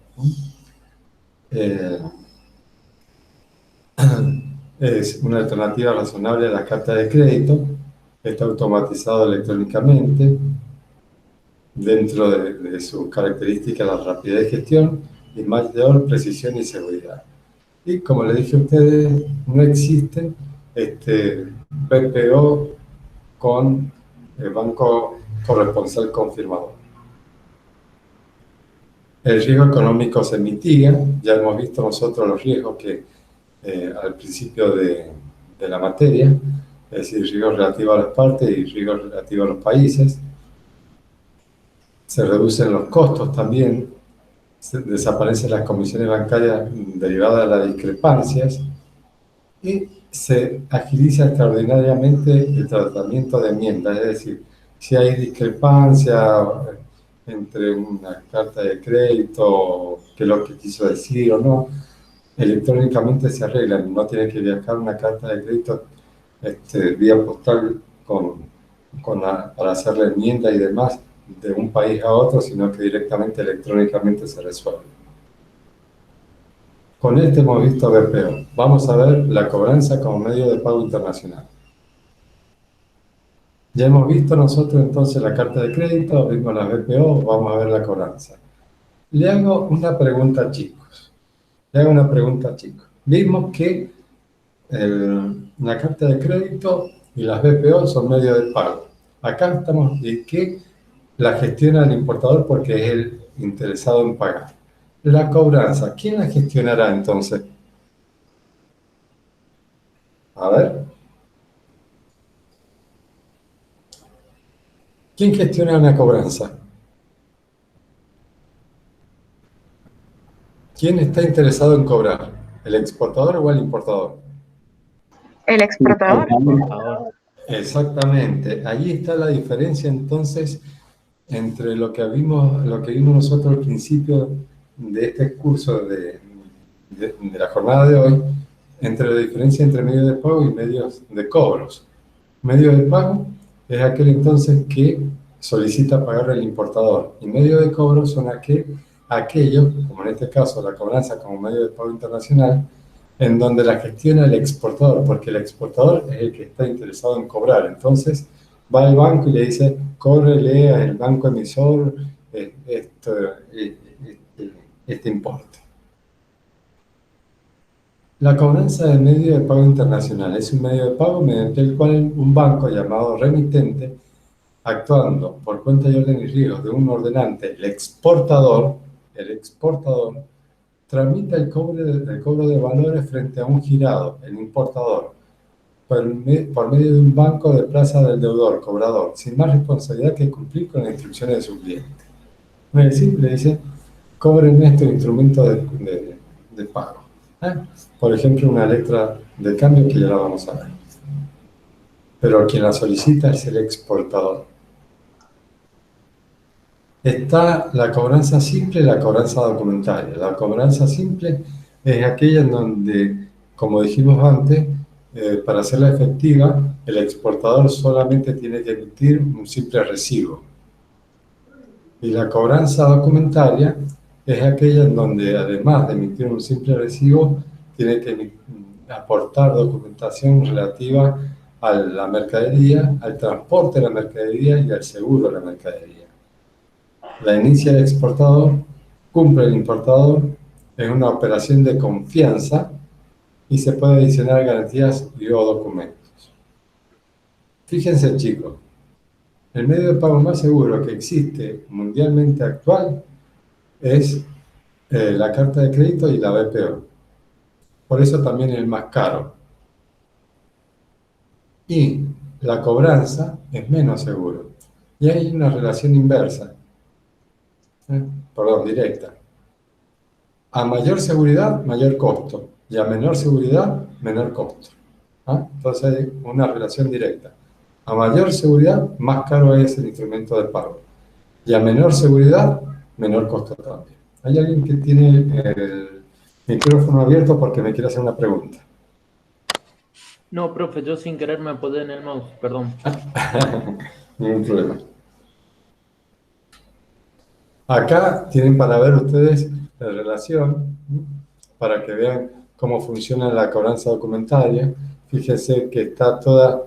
Es una alternativa razonable a la carta de crédito, está automatizado electrónicamente, dentro de sus características la rapidez de gestión y mayor precisión y seguridad. Y como les dije a ustedes, no existen BPO con el banco corresponsal confirmador. El riesgo económico se mitiga, ya hemos visto nosotros los riesgos que al principio de la materia, es decir, riesgos relativos a las partes y riesgos relativos a los países. Se reducen los costos también, desaparecen las comisiones bancarias derivadas de las discrepancias, Y se agiliza extraordinariamente el tratamiento de enmiendas, es decir, si hay discrepancia entre una carta de crédito, que es lo que quiso decir o no, electrónicamente se arreglan, no tiene que viajar una carta de crédito vía postal para hacer la enmienda y demás de un país a otro, sino que directamente electrónicamente se resuelve. Con este hemos visto BPO. Vamos a ver la cobranza como medio de pago internacional. Ya hemos visto nosotros entonces la carta de crédito, vimos la BPO, vamos a ver la cobranza. Le hago una pregunta, chicos. Vimos que la carta de crédito y las BPO son medios de pago. Acá estamos de que la gestiona el importador porque es el interesado en pagar. La cobranza, ¿quién la gestionará entonces? A ver. ¿Quién gestiona una cobranza? ¿Quién está interesado en cobrar? ¿El exportador o el importador? El exportador. Exactamente. Ahí está la diferencia entonces entre lo que vimos nosotros al principio de este curso de la jornada de hoy, entre la diferencia entre medios de pago y medios de cobros. Medio de pago es aquel entonces que solicita pagar el importador, y medio de cobro son aquellos, como en este caso la cobranza como medio de pago internacional, en donde la gestiona el exportador, porque el exportador es el que está interesado en cobrar. Entonces va al banco y le dice, cóbrele al banco emisor este importe. La cobranza de medio de pago internacional es un medio de pago mediante el cual un banco llamado remitente, actuando por cuenta y orden y riesgos de un ordenante, el exportador, tramita el cobro de valores frente a un girado, el importador, por medio de un banco de plaza del deudor, cobrador, sin más responsabilidad que cumplir con las instrucciones de su cliente. Es decir, le dice, cobren estos instrumentos de pago. Por ejemplo, una letra de cambio que ya la vamos a ver. Pero quien la solicita es el exportador. Está la cobranza simple y la cobranza documentaria. La cobranza simple es aquella en donde, como dijimos antes, para hacerla efectiva, el exportador solamente tiene que emitir un simple recibo. Y la cobranza documentaria es aquella en donde, además de emitir un simple recibo, tiene que aportar documentación relativa a la mercadería, al transporte de la mercadería y al seguro de la mercadería. La inicia el exportador, cumple el importador, es una operación de confianza y se puede adicionar garantías y o documentos. Fíjense, chicos, el medio de pago más seguro que existe mundialmente actual es la carta de crédito y la BPO. Por eso también es el más caro. Y la cobranza es menos seguro. Y hay una relación inversa. Directa. A mayor seguridad, mayor costo. Y a menor seguridad, menor costo. Entonces hay una relación directa. A mayor seguridad, más caro es el instrumento de pago. Y a menor seguridad, menor costo también. ¿Hay alguien que tiene el micrófono abierto porque me quiere hacer una pregunta? No, profe, yo sin querer me apoyé en el mouse, perdón. Ningún problema. Acá tienen para ver ustedes la relación, para que vean cómo funciona la cobranza documentaria. Fíjense que está toda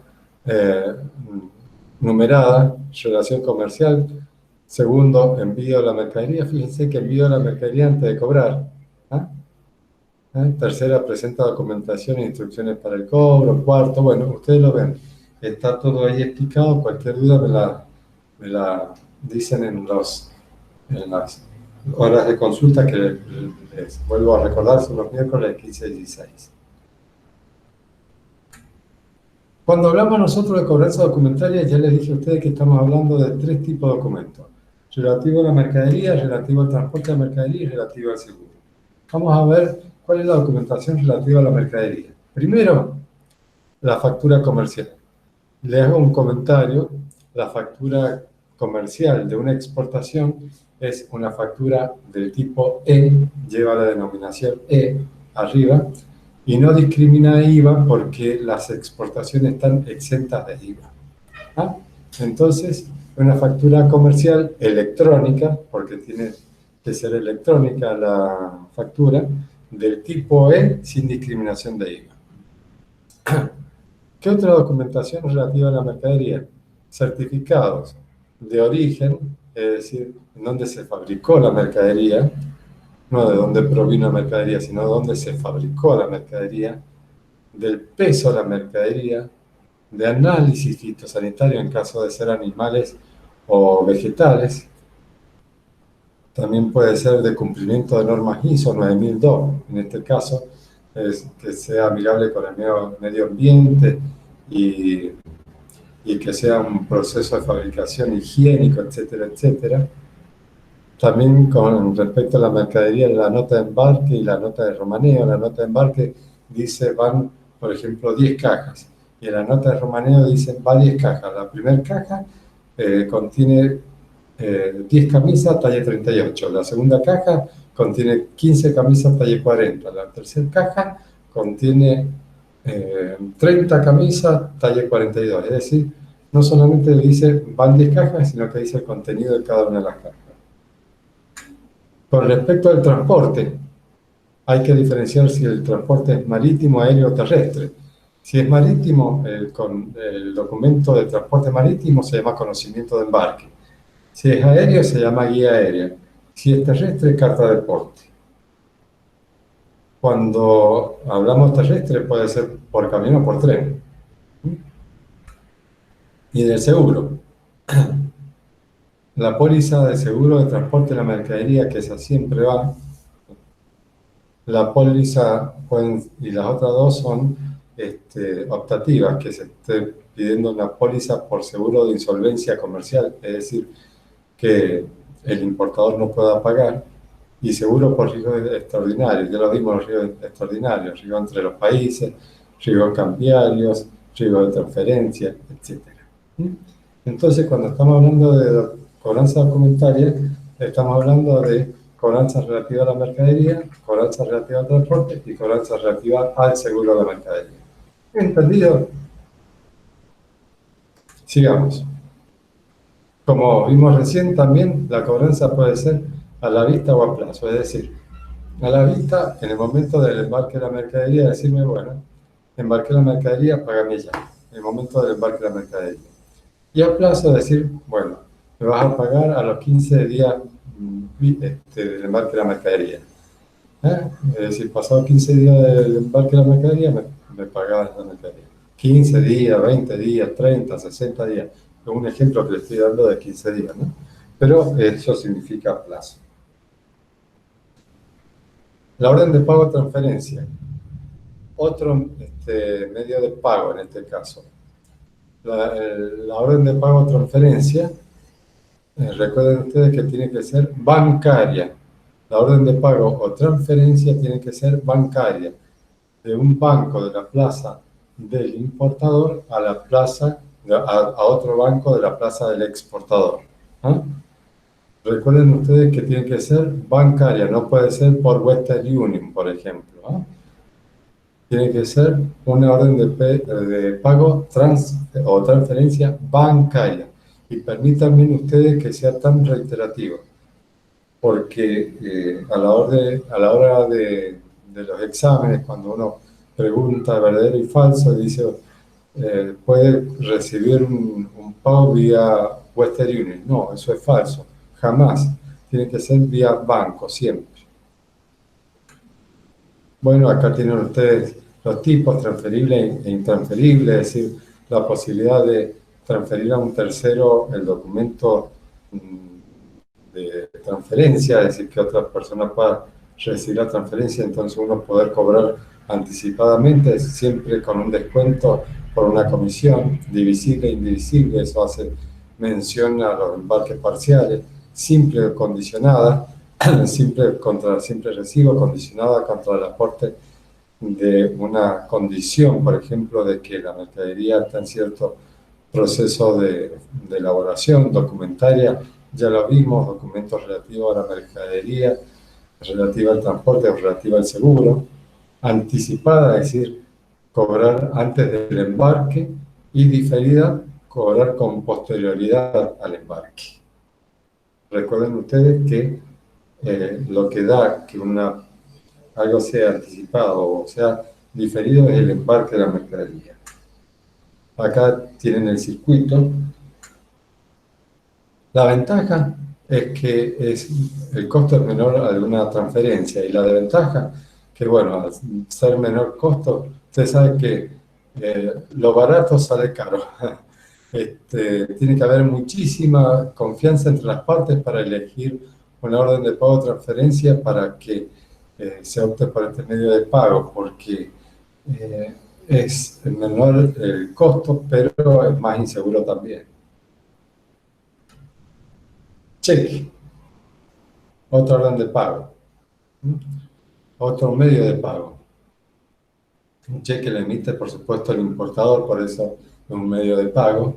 numerada, relación comercial. Segundo, envío de la mercadería. Fíjense que envío de la mercadería antes de cobrar. Tercera, presenta documentación e instrucciones para el cobro. Cuarto, bueno, ustedes lo ven. Está todo ahí explicado. Cualquier duda me la dicen en las horas de consulta que les vuelvo a recordar, son los miércoles 15 y 16. Cuando hablamos nosotros de cobranza documentaria, ya les dije a ustedes que estamos hablando de 3 tipos de documentos. Relativo a la mercadería, relativo al transporte de mercadería y relativo al seguro. Vamos a ver cuál es la documentación relativa a la mercadería. Primero, la factura comercial. Le hago un comentario. La factura comercial de una exportación es una factura del tipo E, lleva la denominación E arriba, y no discrimina IVA porque las exportaciones están exentas de IVA. ¿Ah? Entonces, una factura comercial electrónica, porque tiene que ser electrónica la factura, del tipo E sin discriminación de IVA. ¿Qué otra documentación relativa a la mercadería? Certificados de origen, es decir, en dónde se fabricó la mercadería, no de dónde provino la mercadería, sino de dónde se fabricó la mercadería, del peso de la mercadería, de análisis fitosanitario en caso de ser animales o vegetales. También puede ser de cumplimiento de normas ISO 9002, en este caso, es que sea amigable con el medio ambiente y que sea un proceso de fabricación higiénico, etcétera, etcétera. También con respecto a la mercadería, la nota de embarque y la nota de romaneo. La nota de embarque dice van, por ejemplo, 10 cajas. Y en la nota de romaneo dice va 10 cajas. La primera caja contiene 10 camisas talla 38. La segunda caja contiene 15 camisas talla 40. La tercera caja contiene 30 camisas talla 42. Es decir, no solamente dice van 10 cajas, sino que dice el contenido de cada una de las cajas. Con respecto al transporte, hay que diferenciar si el transporte es marítimo, aéreo o terrestre. Si es marítimo, el documento de transporte marítimo se llama conocimiento de embarque. Si es aéreo, se llama guía aérea. Si es terrestre, carta de porte. Cuando hablamos terrestre, puede ser por camión o por tren. Y del seguro. La póliza de seguro de transporte de la mercadería, que esa siempre va. La póliza y las otras dos son optativas, que se esté pidiendo una póliza por seguro de insolvencia comercial, es decir, que el importador no pueda pagar, y seguro por riesgos extraordinarios. Ya lo vimos, los riesgos extraordinarios, riesgos entre los países, riesgos cambiarios, riesgos de transferencia, etc. Entonces, cuando estamos hablando de cobranza documentaria, estamos hablando de cobranza relativa a la mercadería, cobranza relativa al transporte y cobranza relativa al seguro de la mercadería. ¿Entendido? Sigamos. Como vimos recién, también la cobranza puede ser a la vista o a plazo. Es decir, a la vista, en el momento del embarque de la mercadería, decirme, bueno, embarqué la mercadería, págame ya. En el momento del embarque de la mercadería. Y a plazo, decir, bueno, me vas a pagar a los 15 días del embarque de la mercadería. Es decir, pasado 15 días del embarque de la mercadería, me pagas la mercadería. 15 días, 20 días, 30, 60 días. Es un ejemplo que le estoy dando de 15 días, ¿no? Pero eso significa plazo. La orden de pago o transferencia. Otro medio de pago en este caso. La orden de pago o transferencia, recuerden ustedes que tiene que ser bancaria. La orden de pago o transferencia tiene que ser bancaria, de un banco de la plaza del importador a la plaza, a otro banco de la plaza del exportador. ¿Ah? Recuerden ustedes que tiene que ser bancaria, no puede ser por Western Union, por ejemplo. ¿Ah? Tiene que ser una orden de pago o transferencia bancaria. Y permítanme ustedes que sea tan reiterativo, porque a la hora de los exámenes, cuando uno pregunta verdadero y falso, dice, puede recibir un pago vía Western Union. No, eso es falso, jamás. Tiene que ser vía banco, siempre. Bueno, acá tienen ustedes los tipos transferible e intransferible, es decir, la posibilidad de transferir a un tercero el documento de transferencia, es decir, que otra persona pueda recibir la transferencia, entonces uno poder cobrar anticipadamente, siempre con un descuento por una comisión, divisible e indivisible, eso hace mención a los embarques parciales, simple o condicionada, simple contra simple recibo, condicionada contra el aporte de una condición, por ejemplo, de que la mercadería está en cierto proceso de elaboración documentaria, ya lo vimos, documentos relativos a la mercadería, relativa al transporte o relativa al seguro, anticipada, es decir, cobrar antes del embarque, y diferida, cobrar con posterioridad al embarque. Recuerden ustedes que lo que da que algo sea anticipado o sea diferido es el embarque de la mercadería. Acá tienen el circuito. La ventaja es que el costo es menor a una transferencia, y la desventaja que, bueno, al ser menor costo, usted sabe que lo barato sale caro. Tiene que haber muchísima confianza entre las partes para elegir una orden de pago o transferencia para que se opte por este medio de pago, porque es menor el costo, pero es más inseguro también. Cheque, otra orden de pago, otro medio de pago. Un cheque lo emite, por supuesto, el importador, por eso es un medio de pago.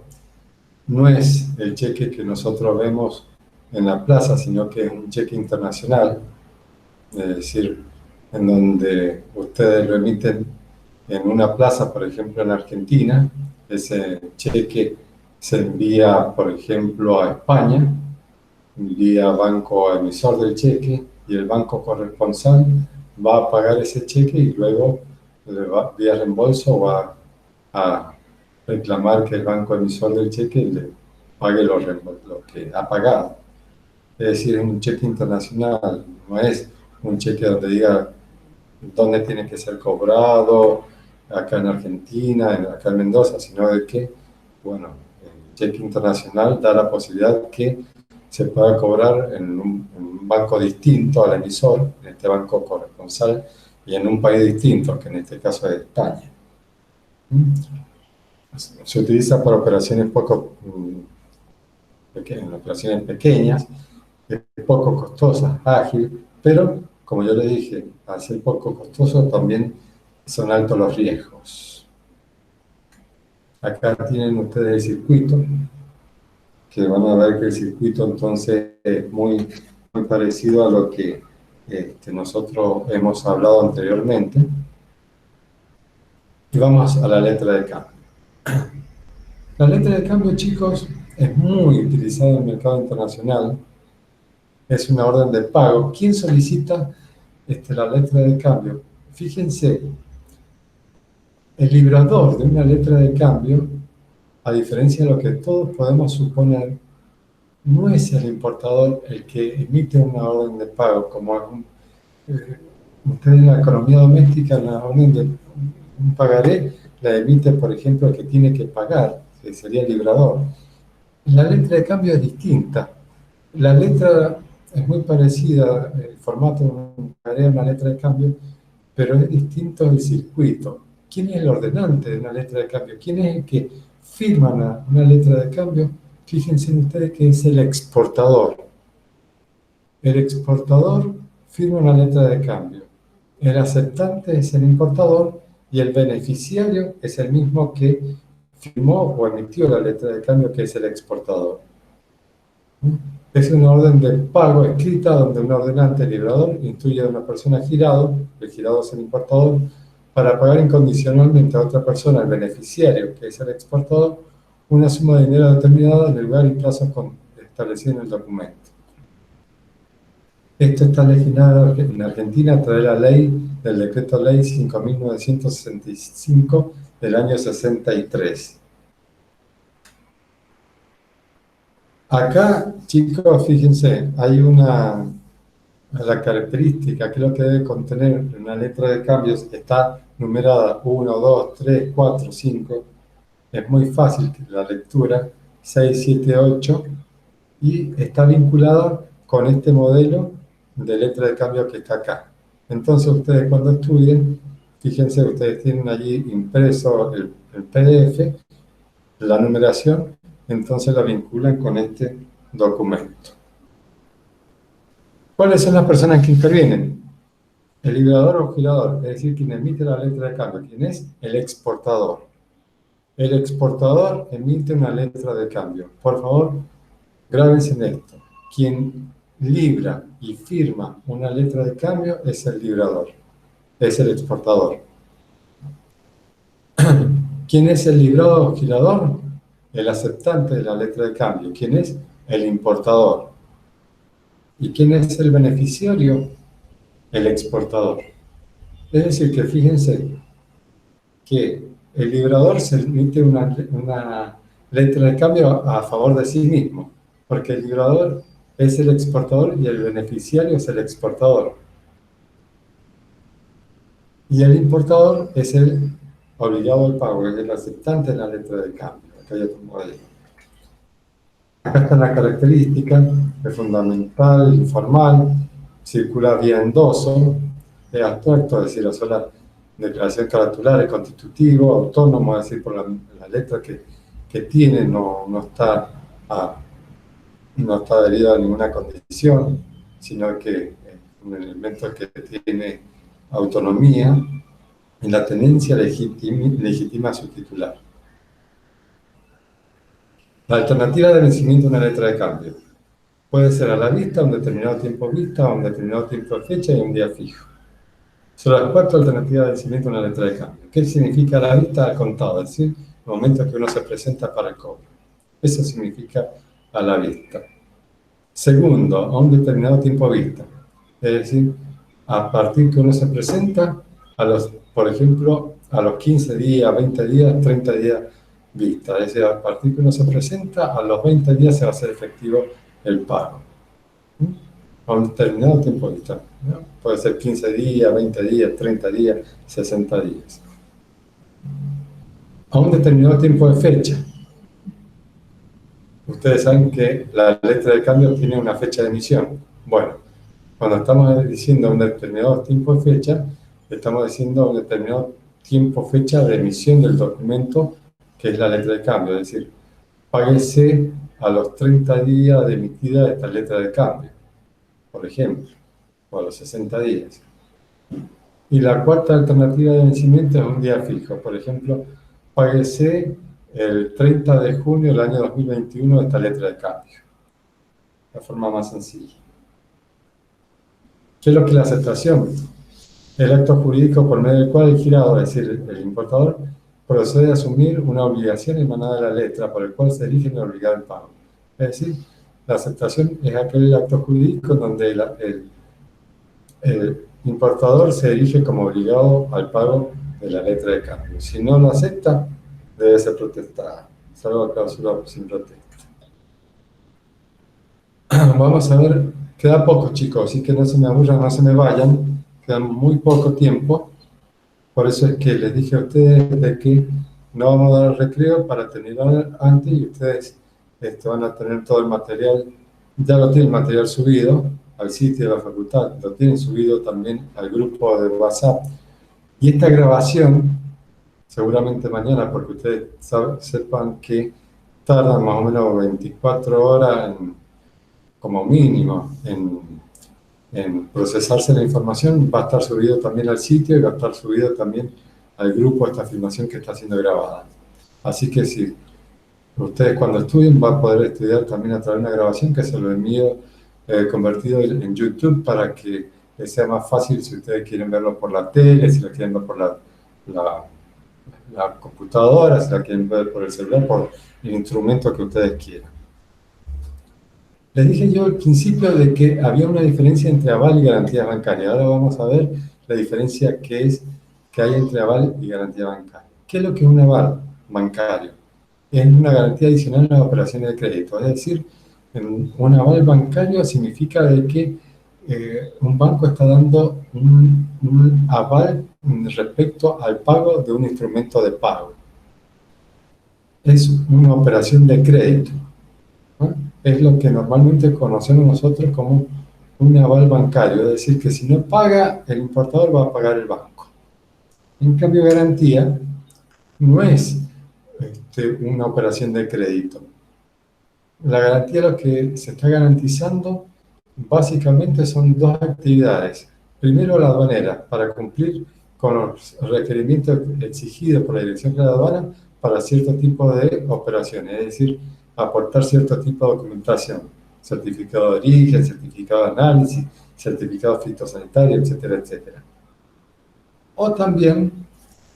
No es el cheque que nosotros vemos en la plaza, sino que es un cheque internacional, es decir, en donde ustedes lo emiten en una plaza, por ejemplo, en Argentina. Ese cheque se envía, por ejemplo, a España, vía banco emisor del cheque, y el banco corresponsal va a pagar ese cheque y luego vía reembolso va a reclamar que el banco emisor del cheque le pague lo que ha pagado. Es decir, es un cheque internacional, no es un cheque donde diga dónde tiene que ser cobrado, acá en Argentina, acá en Mendoza, sino de que, bueno, el cheque internacional da la posibilidad que se pueda cobrar en un banco distinto al emisor, en este banco corresponsal, y en un país distinto, que en este caso es España. Se utiliza para operaciones operaciones pequeñas, es poco costosa, ágil, pero, como yo le dije, al ser poco costoso también son altos los riesgos. Acá tienen ustedes el circuito, que van a ver que el circuito entonces es muy parecido a lo que nosotros hemos hablado anteriormente. Y vamos a la letra de cambio. La letra de cambio, chicos, es muy utilizada en el mercado internacional. Es una orden de pago. ¿Quién solicita la letra de cambio? Fíjense, el librador de una letra de cambio, a diferencia de lo que todos podemos suponer, no es el importador el que emite una orden de pago, como ustedes en la economía doméstica, la orden de un pagaré la emite, por ejemplo, el que tiene que pagar, que sería el librador. La letra de cambio es distinta. La letra es muy parecida, el formato de un pagaré a una letra de cambio, pero es distinto el circuito. ¿Quién es el ordenante de una letra de cambio? ¿Quién es el que firma una letra de cambio? Fíjense ustedes que es el exportador. El exportador firma una letra de cambio. El aceptante es el importador y el beneficiario es el mismo que firmó o emitió la letra de cambio, que es el exportador. Es una orden de pago escrita donde un ordenante librador instruye a una persona girado, el girado es el importador, para pagar incondicionalmente a otra persona, el beneficiario, que es el exportador, una suma de dinero determinada en el lugar y plazos establecidos en el documento. Esto está legislado en Argentina a través de la ley del decreto ley 5.965 del año 63. Acá, chicos, fíjense, hay la característica, que es lo que debe contener una letra de cambios, está numerada 1, 2, 3, 4, 5. Es muy fácil la lectura, 6, 7, 8, y está vinculada con este modelo de letra de cambio que está acá. Entonces ustedes cuando estudien, fíjense, ustedes tienen allí impreso el PDF, la numeración, entonces la vinculan con este documento. ¿Cuáles son las personas que intervienen? el librador o girador, es decir, quien emite la letra de cambio. ¿Quién es? El exportador. El exportador emite una letra de cambio. Por favor, grábense en esto. Quien libra y firma una letra de cambio es el librador, es el exportador. ¿Quién es el librado o girador? El aceptante de la letra de cambio. ¿Quién es? El importador. ¿Y quién es el beneficiario? El exportador. Es decir, que fíjense que el librador se emite una letra de cambio a favor de sí mismo, porque el librador es el exportador y el beneficiario es el exportador. Y el importador es el obligado al pago, es el aceptante de la letra de cambio. Acá hay otro modelo. Acá está la característica, es fundamental, informal, circula vía endoso, es abstracto, es decir, la sola declaración caracterizada, es constitutivo, autónomo, es decir, por la letra que tiene, no está adherido a ninguna condición, sino que es un elemento que tiene autonomía y la tenencia legitima a su titular. La alternativa de vencimiento de una letra de cambio puede ser a la vista, a un determinado tiempo vista, a un determinado tiempo de fecha y un día fijo. Son las 4 alternativas de vencimiento de una letra de cambio. ¿Qué significa a la vista? Al contado, es decir, el momento que uno se presenta para el cobro. Eso significa a la vista. Segundo, a un determinado tiempo vista. Es decir, a partir que uno se presenta, por ejemplo, a los 15 días, 20 días, 30 días vista. Es decir, a partir que uno se presenta, a los 20 días se va a hacer efectivo el pago. A un determinado tiempo vista, ¿no? Puede ser 15 días, 20 días, 30 días, 60 días. A un determinado tiempo de fecha. Ustedes saben que la letra de cambio tiene una fecha de emisión. Bueno, cuando estamos diciendo un determinado tiempo de fecha, estamos diciendo un determinado tiempo fecha de emisión del documento, que es la letra de cambio. Es decir, páguese a los 30 días de emitida esta letra de cambio, por ejemplo, o a los 60 días. Y la cuarta alternativa de vencimiento es un día fijo. Por ejemplo, páguese el 30 de junio del año 2021 esta letra de cambio. La forma más sencilla. ¿Qué es lo que es la aceptación? El acto jurídico por medio del cual el girador, es decir, el importador, procede a asumir una obligación emanada de la letra por el cual se dirige el obligado al pago. Es decir, la aceptación es aquel acto jurídico donde el importador se dirige como obligado al pago de la letra de cambio. Si no lo acepta, debe ser protestada, salvo cláusula sin protesta. Vamos a ver, queda poco, chicos, así que no se me aburran, no se me vayan, queda muy poco tiempo. Por eso es que les dije a ustedes de que no vamos a dar el recreo para terminar antes y ustedes van a tener todo el material, ya lo tienen el material subido al sitio de la facultad, lo tienen subido también al grupo de WhatsApp. Y esta grabación, seguramente mañana, porque ustedes sepan que tarda más o menos 24 horas como mínimo en procesarse la información, va a estar subido también al sitio y va a estar subido también al grupo esta filmación que está siendo grabada. Así que si ustedes cuando estudien van a poder estudiar también a través de una grabación que se lo envío convertido en YouTube para que les sea más fácil si ustedes quieren verlo por la tele, si lo quieren ver por la computadora, si la quieren ver por el celular, por el instrumento que ustedes quieran. Les dije yo al principio de que había una diferencia entre aval y garantía bancaria. Ahora vamos a ver la diferencia que hay entre aval y garantía bancaria. ¿Qué es lo que es un aval bancario? Es una garantía adicional en las operaciones de crédito. Es decir, un aval bancario significa de que un banco está dando un aval respecto al pago de un instrumento de pago. Es una operación de crédito, ¿no? Es lo que normalmente conocemos nosotros como un aval bancario, es decir, que si no paga, el importador va a pagar el banco. En cambio, garantía no es una operación de crédito. La garantía, lo que se está garantizando, básicamente son dos actividades. Primero, la aduanera, para cumplir con los requerimientos exigidos por la Dirección General de Aduana para cierto tipo de operaciones, es decir, aportar cierto tipo de documentación, certificado de origen, certificado de análisis, certificado fitosanitario, etcétera, etcétera. O también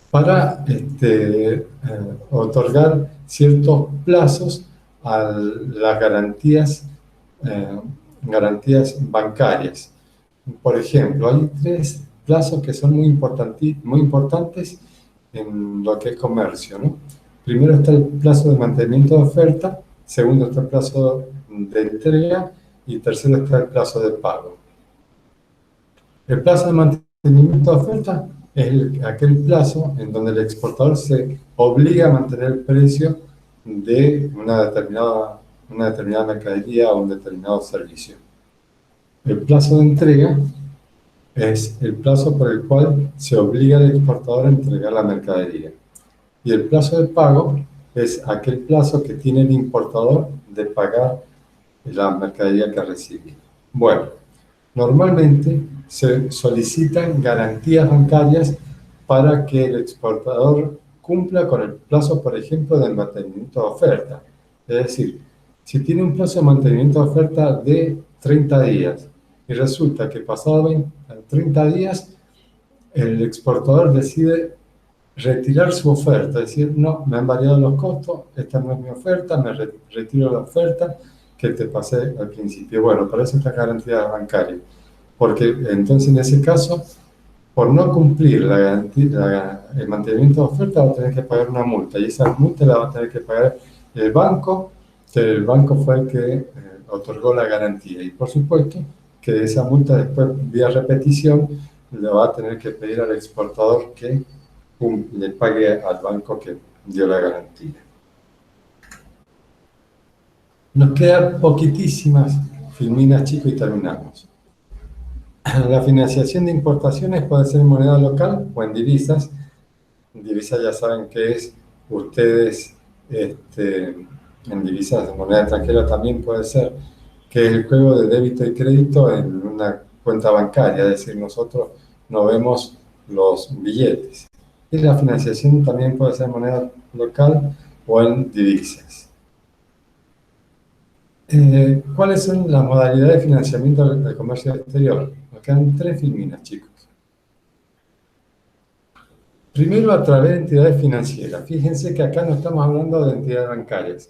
para otorgar ciertos plazos a las garantías bancarias. Por ejemplo, hay 3 plazos que son muy importantes en lo que es comercio, ¿no? Primero está el plazo de mantenimiento de oferta, segundo está el plazo de entrega y tercero está el plazo de pago. El plazo de mantenimiento de oferta es aquel plazo en donde el exportador se obliga a mantener el precio de una determinada mercadería o un determinado servicio. El plazo de entrega es el plazo por el cual se obliga al exportador a entregar la mercadería. Y el plazo de pago es aquel plazo que tiene el importador de pagar la mercadería que recibe. Bueno, normalmente se solicitan garantías bancarias para que el exportador cumpla con el plazo, por ejemplo, del mantenimiento de oferta. Es decir, si tiene un plazo de mantenimiento de oferta de 30 días y resulta que pasado 30 días el exportador decide retirar su oferta, es decir, no, me han variado los costos, esta no es mi oferta, me retiro la oferta que te pasé al principio. Bueno, para eso está garantía bancaria, porque entonces en ese caso, por no cumplir el mantenimiento de oferta, va a tener que pagar una multa, y esa multa la va a tener que pagar el banco, que el banco fue el que otorgó la garantía, y por supuesto que esa multa después, vía repetición, le va a tener que pedir al exportador que le pague al banco que dio la garantía. Nos quedan poquitísimas filminas, chicos, y terminamos. La financiación de importaciones puede ser en moneda local o en divisas. En divisas ya saben qué es. Ustedes, en divisas de moneda extranjera también puede ser, que es el juego de débito y crédito en una cuenta bancaria, es decir, nosotros no vemos los billetes. Y la financiación también puede ser en moneda local o en divisas. ¿Cuáles son las modalidades de financiamiento del comercio exterior? Nos quedan 3 filminas, chicos. Primero, a través de entidades financieras. Fíjense que acá no estamos hablando de entidades bancarias.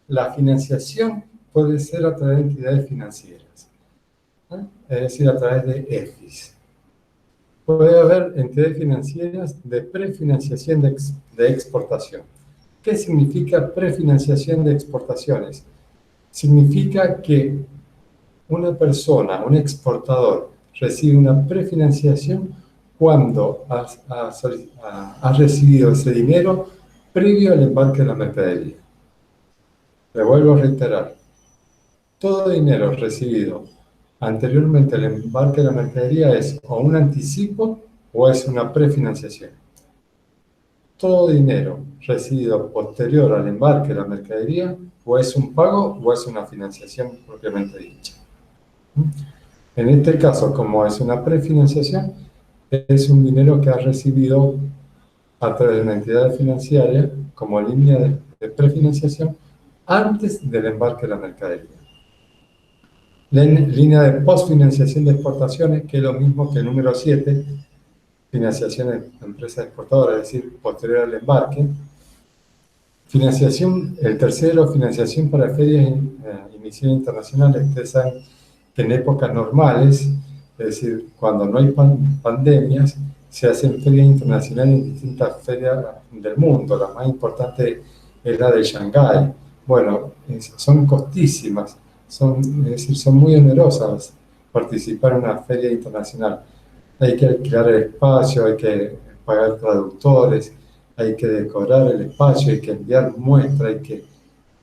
La financiación puede ser a través de entidades financieras, es decir, a través de EFIs. Puede haber entidades financieras de prefinanciación de exportación. ¿Qué significa prefinanciación de exportaciones? Significa que una persona, un exportador, recibe una prefinanciación cuando ha recibido ese dinero previo al embarque de la mercadería. Le vuelvo a reiterar, todo dinero recibido anteriormente al embarque de la mercadería es o un anticipo o es una prefinanciación. Todo dinero recibido posterior al embarque de la mercadería o es un pago o es una financiación propiamente dicha. En este caso, como es una prefinanciación, es un dinero que ha recibido a través de una entidad financiera como línea de prefinanciación antes del embarque de la mercadería. La línea de postfinanciación de exportaciones, que es lo mismo que el número 7, financiación de empresas exportadoras, es decir, posterior al embarque. Financiación, el tercero, financiación para ferias y misiones internacionales. Ustedes saben que en épocas normales, es decir, cuando no hay pandemias, se hacen ferias internacionales en distintas ferias del mundo. La más importante es la de Shanghái. Bueno, son costísimas. Es decir, son muy onerosas participar en una feria internacional. Hay que alquilar el espacio, hay que pagar traductores, hay que decorar el espacio, hay que enviar muestras, hay que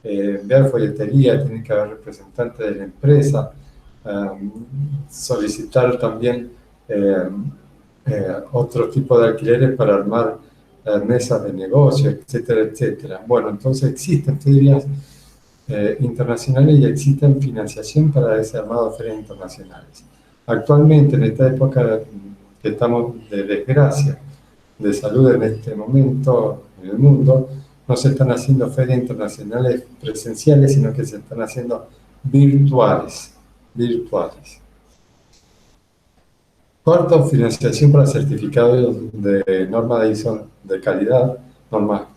enviar folletería, tiene que haber representantes de la empresa, solicitar también otro tipo de alquileres para armar mesas de negocio, etcétera, etcétera. Bueno, entonces existen ferias internacionales y existen financiación para ese armado de ferias internacionales. Actualmente, en esta época que estamos de desgracia, de salud en este momento en el mundo, no se están haciendo ferias internacionales presenciales, sino que se están haciendo virtuales. Cuarto, financiación para certificados de norma de ISO de calidad, norma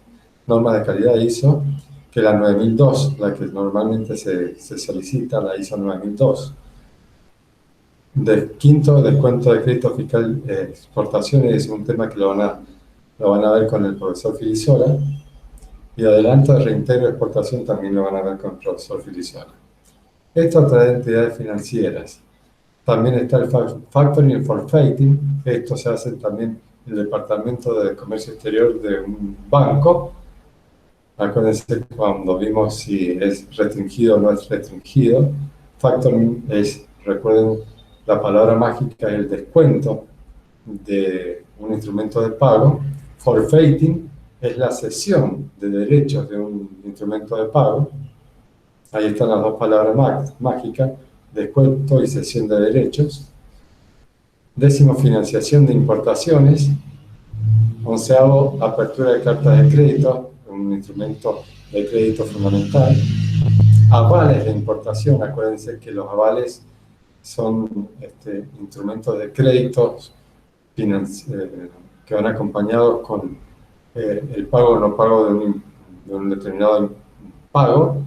de calidad ISO, que la 9002, la que normalmente se solicita, la ISO 9002. Quinto, descuento de crédito fiscal exportaciones, es un tema que lo van a ver con el profesor Filisola. Y adelanto de reintegro de exportación también lo van a ver con el profesor Filisola. Esto a través de entidades financieras. También está el factoring y el forfaiting. Esto se hace también en el Departamento de Comercio Exterior de un banco. Acuérdense cuando vimos si es restringido o no es restringido. Factoring es, recuerden, la palabra mágica es el descuento de un instrumento de pago. Forfaiting es la cesión de derechos de un instrumento de pago. Ahí están las dos palabras mágicas, descuento y cesión de derechos. Décimo, financiación de importaciones. Onceavo, apertura de cartas de crédito, un instrumento de crédito fundamental. Avales de importación, acuérdense que los avales son instrumentos de créditos que van acompañados con el pago o no pago de un determinado pago.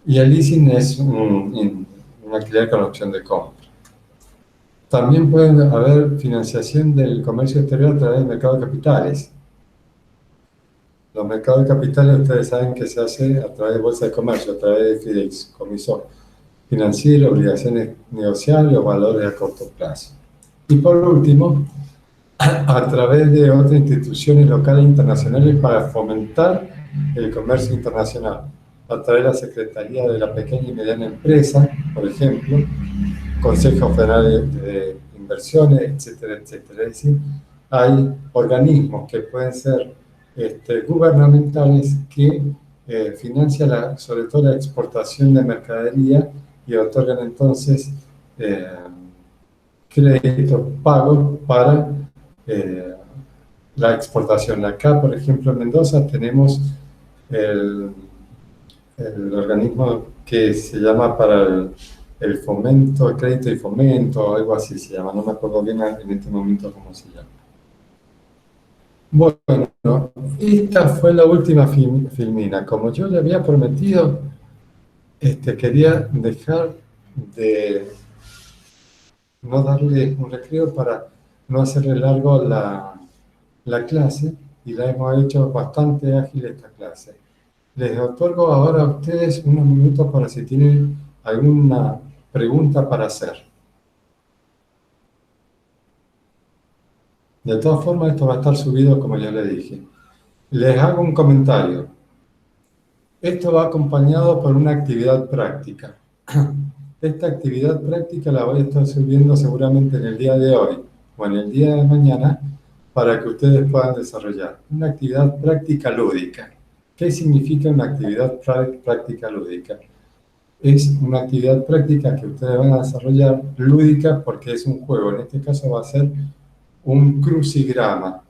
Y el leasing es un alquiler con opción de compra. También puede haber financiación del comercio exterior a través del mercado de capitales. Los mercados de capitales ustedes saben que se hace a través de bolsa de comercio, a través de fideicomiso financiero, obligaciones negociables o valores a corto plazo. Y por último, a través de otras instituciones locales e internacionales para fomentar el comercio internacional. A través de la Secretaría de la Pequeña y Mediana Empresa, por ejemplo, Consejo Federal de Inversiones, etcétera, etcétera. Es decir, hay organismos que pueden ser gubernamentales que financian sobre todo la exportación de mercadería y otorgan entonces créditos pagos para la exportación. Acá, por ejemplo, en Mendoza tenemos el organismo que se llama para el fomento, el crédito y fomento, algo así se llama, no me acuerdo bien en este momento cómo se llama. Bueno, esta fue la última filmina. Como yo le había prometido, quería dejar de no darle un recreo para no hacerle largo la clase, y la hemos hecho bastante ágil esta clase. Les otorgo ahora a ustedes unos minutos para si tienen alguna pregunta para hacer. De todas formas, esto va a estar subido como ya les dije. Les hago un comentario. Esto va acompañado por una actividad práctica. Esta actividad práctica la voy a estar subiendo seguramente en el día de hoy o en el día de mañana para que ustedes puedan desarrollar una actividad práctica lúdica. ¿Qué significa una actividad práctica lúdica? Es una actividad práctica que ustedes van a desarrollar lúdica porque es un juego. En este caso va a ser un crucigrama,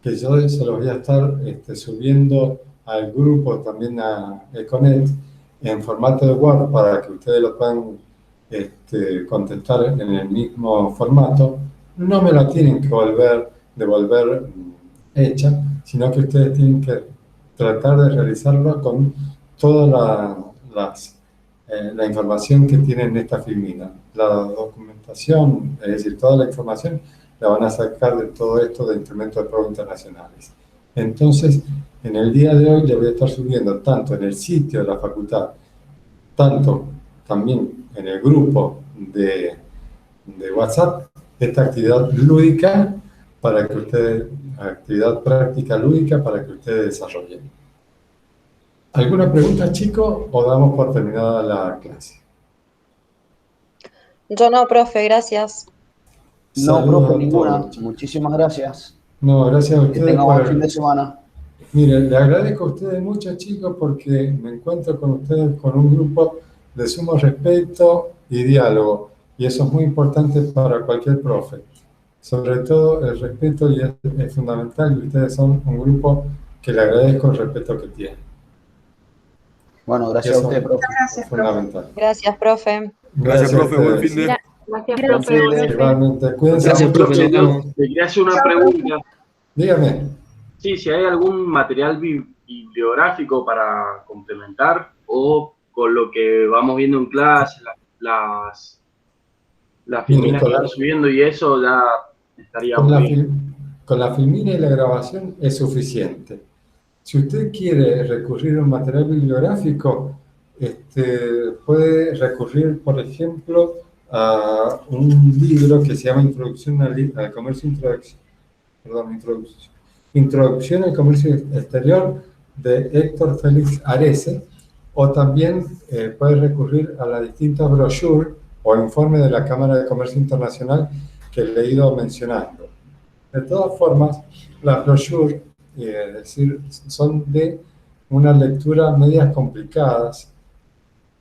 que yo se los voy a estar subiendo al grupo, también a Econet, en formato de Word para que ustedes lo puedan contestar en el mismo formato. No me la tienen que devolver hecha, sino que ustedes tienen que tratar de realizarlo con toda la información que tienen en esta filmina. La documentación, es decir, toda la información la van a sacar de todo esto de instrumentos de pago internacionales. Entonces, en el día de hoy le voy a estar subiendo tanto en el sitio de la facultad, tanto también en el grupo de WhatsApp, esta actividad lúdica para que ustedes, actividad práctica lúdica para que ustedes desarrollen. ¿Alguna pregunta, chicos, o damos por terminada la clase? Yo no, profe, gracias. No, Saludos profe, a ninguna. todos. Muchísimas gracias. No, gracias a Que ustedes tengan buen por... fin de semana. Miren, le agradezco a ustedes mucho, chicos, porque me encuentro con ustedes con un grupo de sumo respeto y diálogo. Y eso es muy importante para cualquier profe. Sobre todo el respeto, y es fundamental, y ustedes son un grupo que le agradezco el respeto que tienen. Bueno, Y gracias a eso usted, profe. es fundamental. Gracias, profe. Gracias, profe. a Buen ustedes. fin de. Gracias, Buen fin profe. de- Igualmente, cuídense Gracias, mucho, profe. chicos. Te quería hacer una pregunta. Dígame. Sí, si hay algún material bibliográfico para complementar o con lo que vamos viendo en clase, las filminas que van subiendo y eso ya estaría muy bien. Con la filmina y la grabación es suficiente. Si usted quiere recurrir a un material bibliográfico, puede recurrir, por ejemplo, a un libro que se llama Introducción al Comercio Introducción al Comercio Exterior, de Héctor Félix Arese, o también puede recurrir a las distintas brochures o informes de la Cámara de Comercio Internacional que le he ido mencionando. De todas formas, las brochures, es decir, son de una lectura medias complicadas,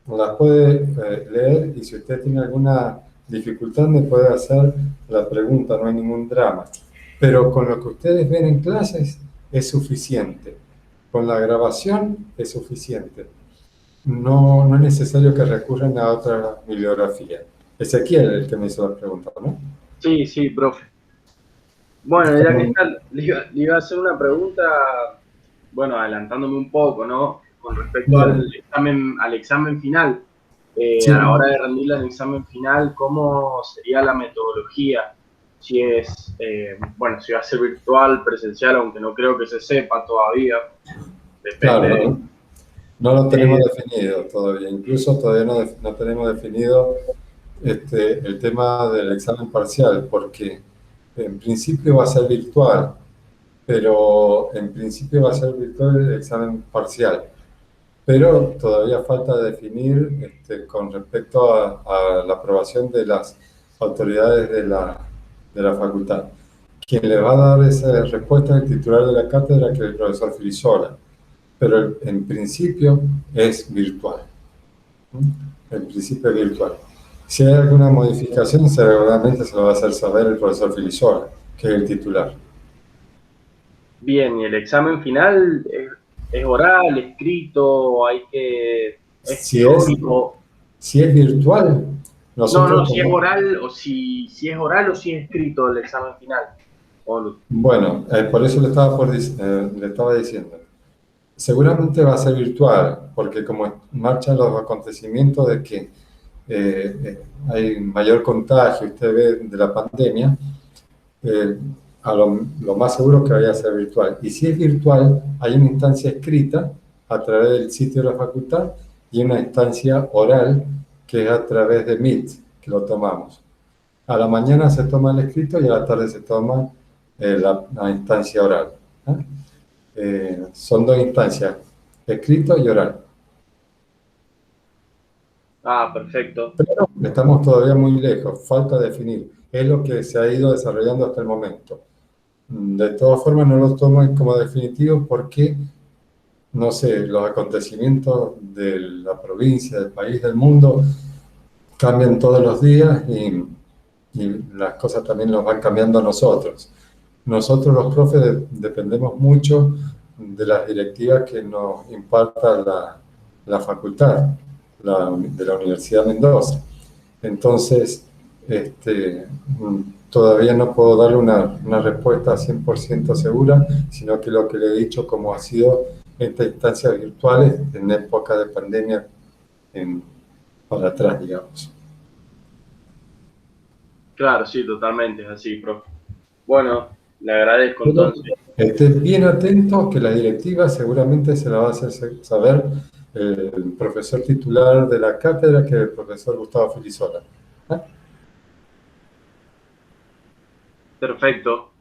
las puede leer, y si usted tiene alguna dificultad me puede hacer la pregunta, no hay ningún drama. Pero con lo que ustedes ven en clases es suficiente. Con la grabación es suficiente. No es necesario que recurran a otra bibliografía. Ezequiel, el que me hizo la pregunta, ¿no? Sí, sí, profe. Bueno, ya que está, le iba a hacer una pregunta, bueno, adelantándome un poco, ¿no? Con respecto al examen final. Sí. A la hora de rendir el examen final, ¿cómo sería la metodología? Si es, bueno, si va a ser virtual, presencial, aunque no creo que se sepa todavía. Depende. Claro, no lo tenemos definido todavía. Incluso todavía no tenemos definido el tema del examen parcial, porque en principio va a ser virtual, pero en principio va a ser virtual el examen parcial. Pero todavía falta definir con respecto a la aprobación de las autoridades de la facultad. Quien le va a dar esa respuesta es el titular de la cátedra, que es el profesor Frisola. Pero en principio es virtual. En principio es virtual. Si hay alguna modificación, seguramente se lo va a hacer saber el profesor Frisola, que es el titular. Bien, ¿y el examen final es oral, escrito, hay que... Si es virtual, nosotros... No, si es oral o si es oral o si es escrito el examen final. Bueno, por eso le estaba diciendo. Seguramente va a ser virtual, porque como marchan los acontecimientos de que hay mayor contagio, usted ve, de la pandemia, lo más seguro es que vaya a ser virtual. Y si es virtual, hay una instancia escrita a través del sitio de la facultad y una instancia oral que es a través de Meet, que lo tomamos. A la mañana se toma el escrito y a la tarde se toma la instancia oral. Son dos instancias, escrito y oral. Ah, perfecto. Pero estamos todavía muy lejos, falta definir. Es lo que se ha ido desarrollando hasta el momento. De todas formas, no lo tomo como definitivo porque, no sé, los acontecimientos de la provincia, del país, del mundo, cambian todos los días y las cosas también nos van cambiando a nosotros. Nosotros los profes dependemos mucho de las directivas que nos imparta la facultad de la Universidad de Mendoza. Entonces, todavía no puedo darle una respuesta 100% segura, sino que lo que le he dicho, como ha sido estas instancias virtuales en época de pandemia para atrás, digamos. Claro, sí, totalmente, es así, profe. Bueno, le agradezco entonces. Esté bien atento, que la directiva seguramente se la va a hacer saber el profesor titular de la cátedra, que es el profesor Gustavo Frisola. Perfecto.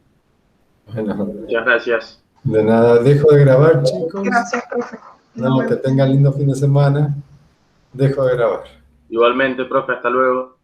Bueno, muchas gracias. De nada, dejo de grabar, chicos. Gracias, profe. No, que tengan lindo fin de semana. Dejo de grabar. Igualmente, profe, hasta luego.